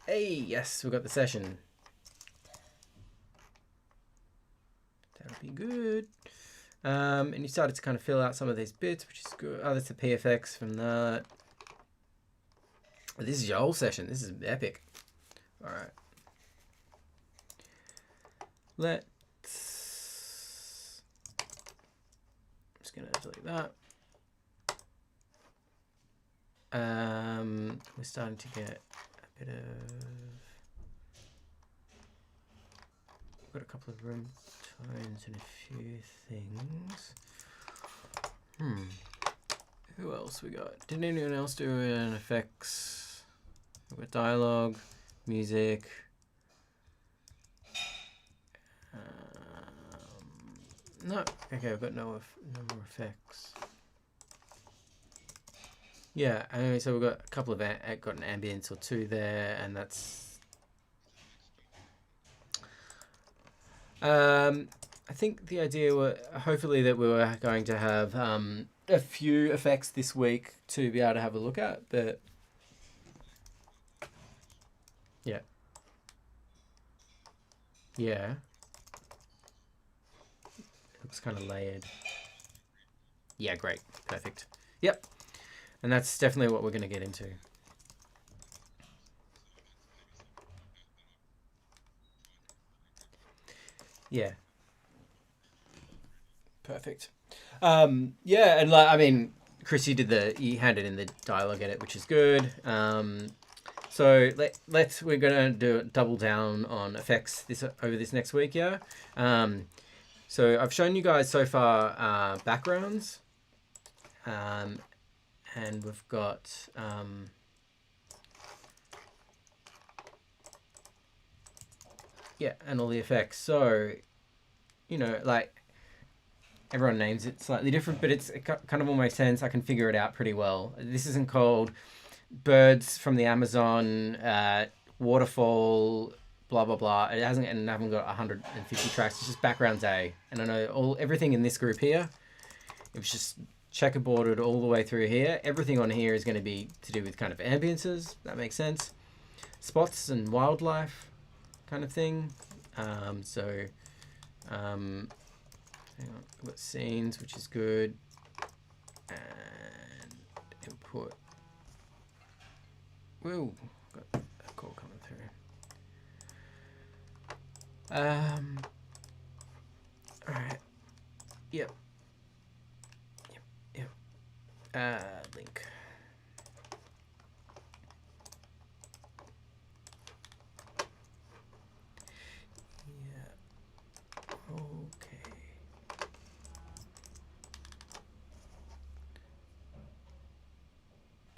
Hey, yes, we got the session. That'll be good. And you started to kind of fill out some of these bits, which is good. Oh, that's the PFX from that. This is your whole session. This is epic. All right. Let's. I'm just gonna delete that. We're starting to get a bit of. We've got a couple of room tones and a few things. Who else we got? Didn't anyone else do an effects? We've got dialogue, music. No, okay, I've got no more effects. Yeah, anyway, so we've got a couple of got an ambience or two there, and that's. I think the idea was hopefully that we were going to have a few effects this week to be able to have a look at, but yeah. Yeah. Looks kind of layered. Yeah, great. Perfect. Yep. And that's definitely what we're going to get into. Yeah. Perfect. Yeah, and like, I mean, Chris, you handed in the dialogue edit, which is good. So we're gonna do double down on effects over this next week, yeah. So I've shown you guys so far backgrounds, and we've got yeah, and all the effects. So you know, like everyone names it slightly different, but it kind of all makes sense. I can figure it out pretty well. This isn't called birds from the Amazon, waterfall, blah blah blah. It hasn't, and I haven't got 150 tracks. It's just backgrounds A, and I know everything in this group here. It was just checkerboarded all the way through here. Everything on here is going to be to do with kind of ambiences. That makes sense. Spots and wildlife, kind of thing. Hang on. We've got scenes, which is good, and input. Whoa, got a call coming through. All right. Yep. Link. Yeah. Okay.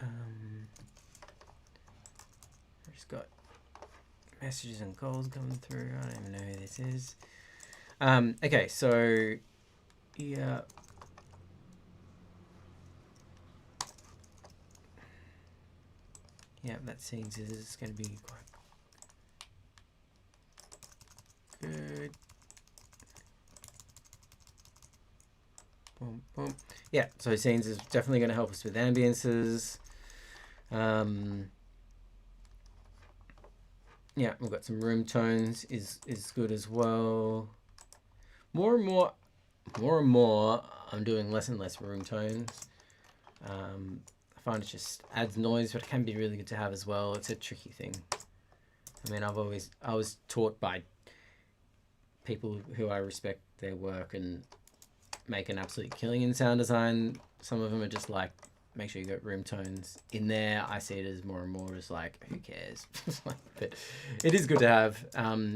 I just got messages and calls coming through. I don't even know who this is. Okay, so yeah. Yeah, that scenes is going to be quite good. Boom, boom. Yeah, so scenes is definitely going to help us with ambiences. Yeah, we've got some room tones is good as well. More and more, I'm doing less and less room tones. I find it just adds noise, but it can be really good to have as well. It's a tricky thing. I mean, I was taught by people who I respect their work and make an absolute killing in sound design. Some of them are just like make sure you got room tones in there. I see it as more and more just like, who cares? But it is good to have,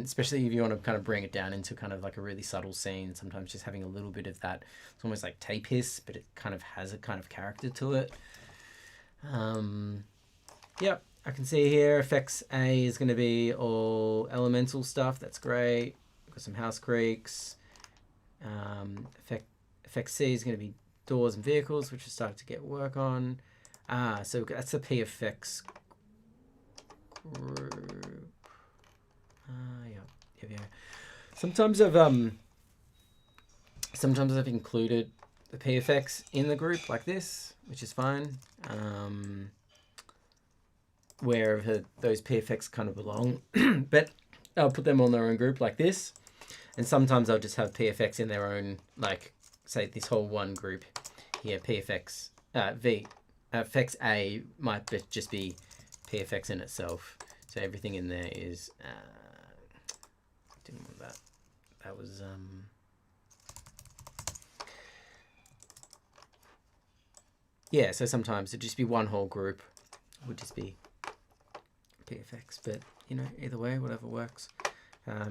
especially if you want to kind of bring it down into kind of like a really subtle scene. Sometimes just having a little bit of that, it's almost like tape hiss, but it kind of has a kind of character to it. Yep, I can see here effects A is going to be all elemental stuff. That's great. Got some house creaks. Effect C is going to be doors and vehicles, which are starting to get work on. So that's the PFX group. Yeah. Sometimes I've included the PFX in the group like this, which is fine. Wherever those PFX kind of belong, but I'll put them on their own group like this. And sometimes I'll just have PFX in their own, like, say this whole one group here, PFX, FX A might just be PFX in itself. So everything in there is, didn't want that. That was, yeah, so sometimes it'd just be one whole group, would just be PFX, but, you know, either way, whatever works.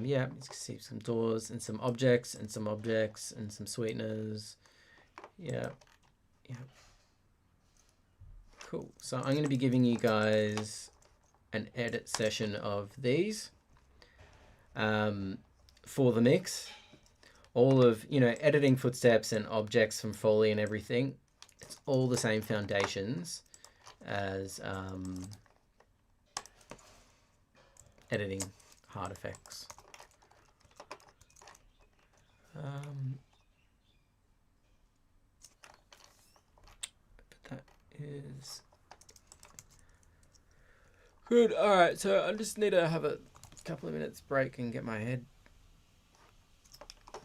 Yeah, you can see some doors and some objects and some objects and some sweeteners. Yeah. Cool. So I'm going to be giving you guys an edit session of these for the mix. All of, you know, editing footsteps and objects from Foley and everything. It's all the same foundations as editing hard effects. But that is good. All right, so I just need to have a couple of minutes break and get my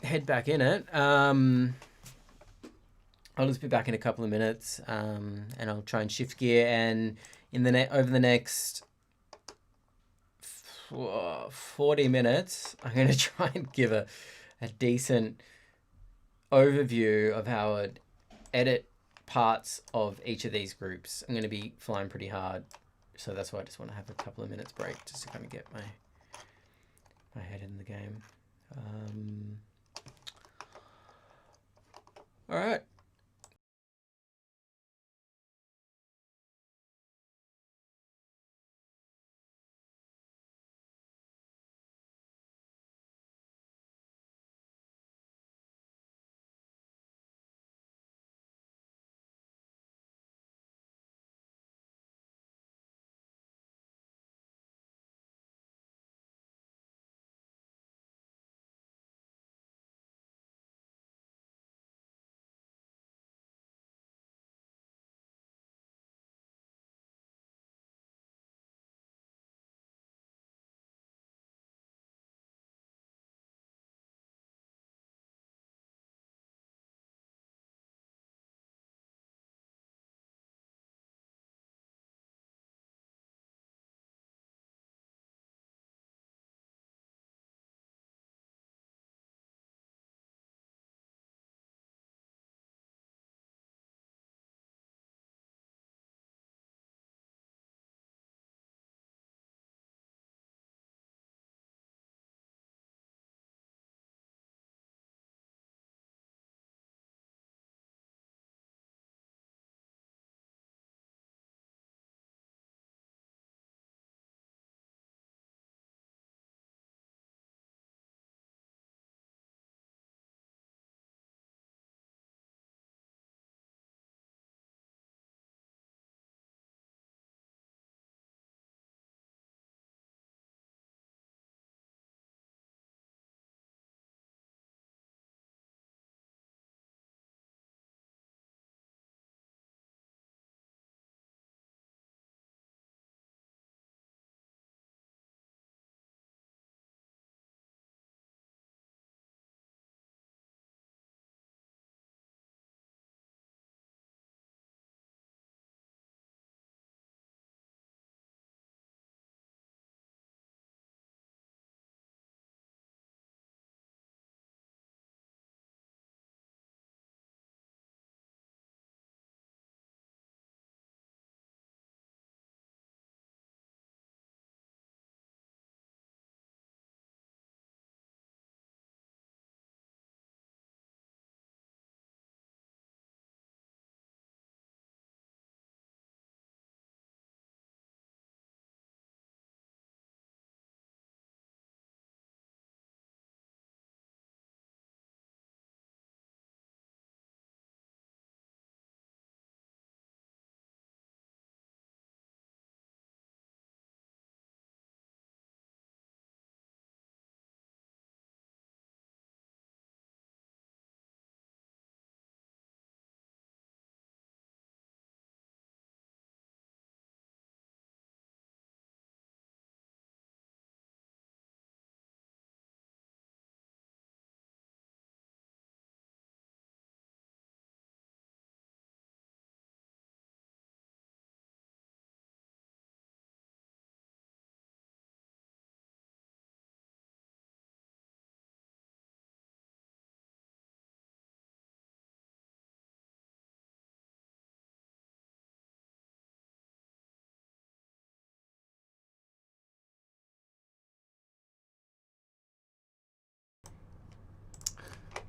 head back in it. I'll just be back in a couple of minutes, and I'll try and shift gear. And in the over the next 40 minutes, I'm going to try and give a decent overview of how I'd edit parts of each of these groups. I'm going to be flying pretty hard, so that's why I just want to have a couple of minutes break just to kind of get my head in the game. All right.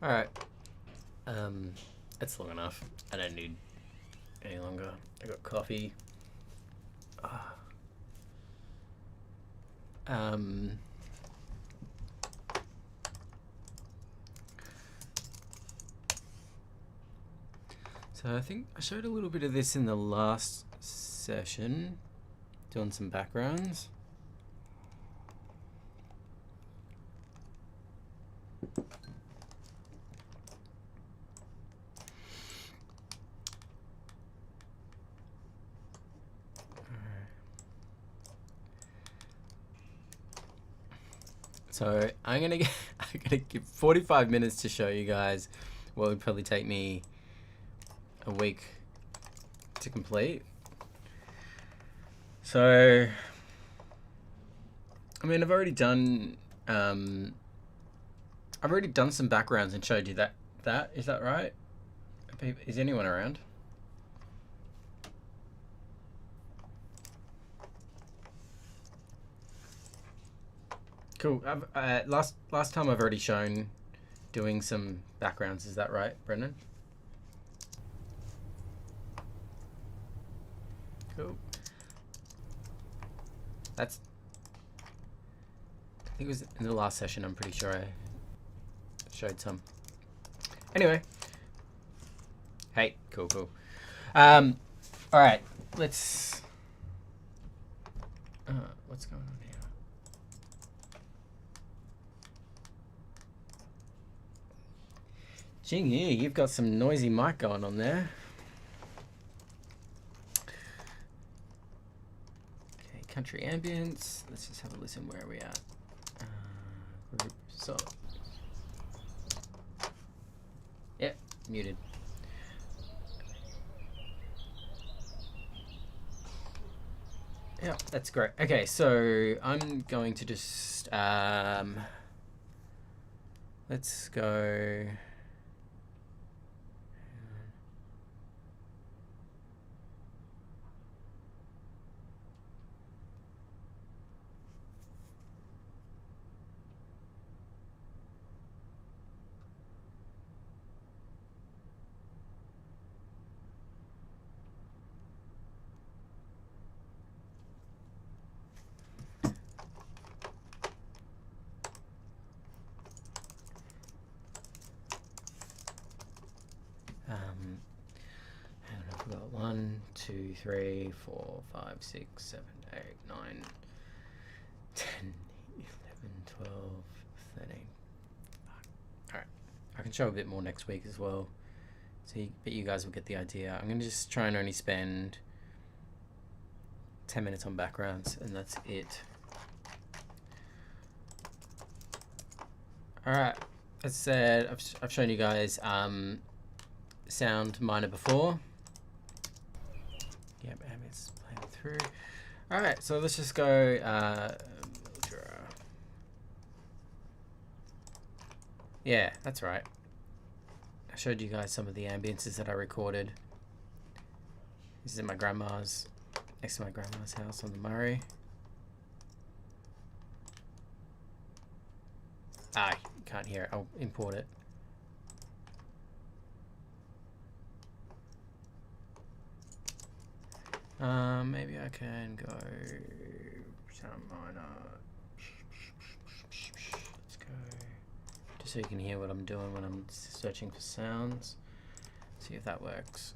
Alright. That's long enough. I don't need any longer. I got coffee. So I think I showed a little bit of this in the last session, doing some backgrounds. So I'm gonna give 45 minutes to show you guys what would probably take me a week to complete. So I mean, I've already done some backgrounds and showed you that. Is that right? Is anyone around? Cool. Last time I've already shown doing some backgrounds. Is that right, Brendan? Cool. I think it was in the last session. I'm pretty sure I showed some. Anyway. Hey, cool. All right. Let's. What's going on here? Jingy, you've got some noisy mic going on there. Okay, country ambience. Let's just have a listen. Where are we at? Group so. Yep, muted. Yeah, that's great. Okay, so I'm going to just let's go. And I've got 1, 2, 3, 4, 5, 6, 7, 8, 9, 10, 11, 12, 13. Alright. I can show a bit more next week as well. So but you guys will get the idea. I'm going to just try and only spend 10 minutes on backgrounds, and that's it. Alright. As I said, I've shown you guys sound miner before. Yep, and it's playing through. Alright, so let's just go yeah, that's right. I showed you guys some of the ambiences that I recorded. This is at my grandma's, next to my grandma's house on the Murray. Ah, you can't hear it. I'll import it. Maybe I can go sound miner. Let's go. Just so you can hear what I'm doing when I'm searching for sounds. See if that works.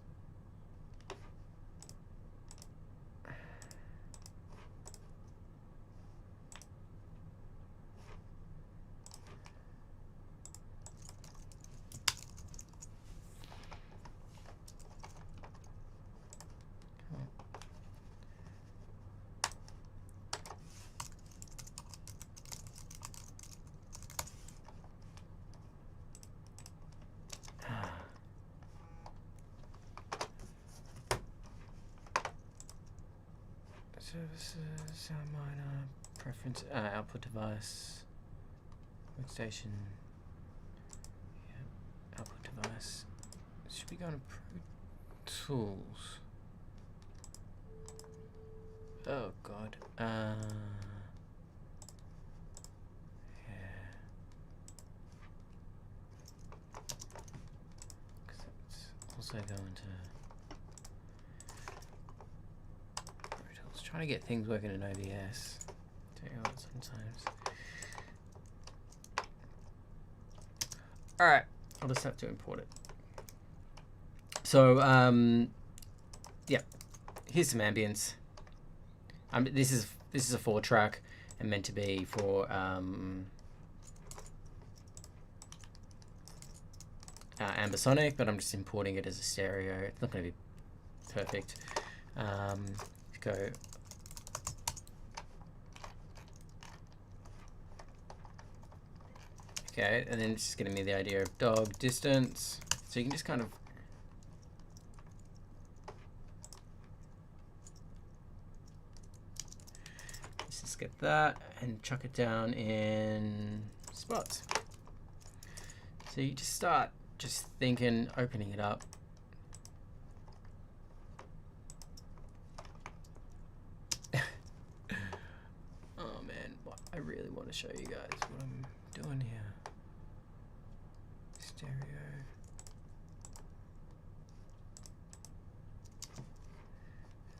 Services, sound miner, preference, output device, workstation, yeah, output device. Should we go to Pro Tools? Oh God. Yeah. also go into Pro Tools. Trying to get things working in OBS. Tell you what, sometimes. Alright, I'll just have to import it. So, yeah, here's some ambience. This is a 4-track and meant to be for Ambisonic, but I'm just importing it as a stereo. It's not going to be perfect. Go. Okay, and then it's just getting me the idea of dog distance. So you can just kind of just get that and chuck it down in spots. So you just start just thinking, opening it up. Oh man, I really want to show you guys what I'm doing here. Stereo.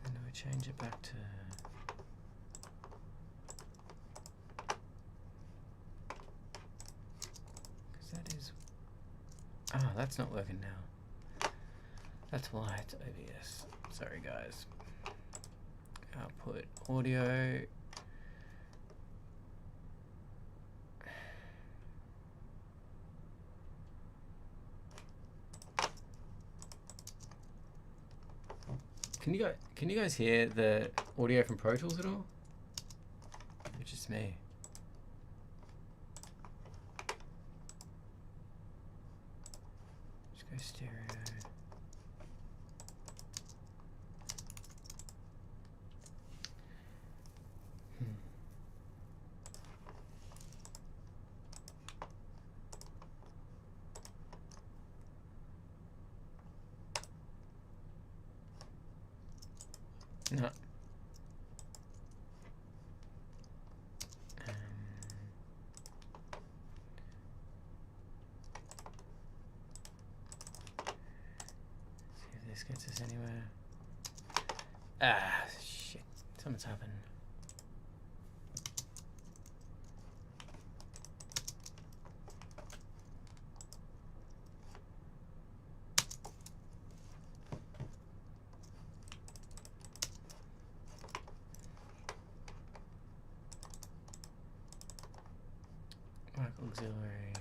And then we change it back to oh, that's not working now. That's why it's OBS. Sorry, guys. Output audio. Can you guys hear the audio from Pro Tools at all? It's just me. Just go stereo. No. See if this gets us anywhere. Ah, shit. Something's happened. Auxiliary.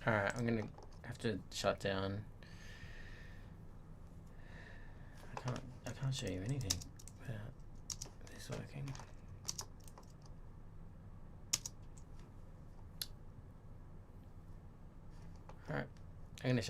Alright, I'm gonna have to shut down. I can't show you anything without this working. Alright, I'm gonna shut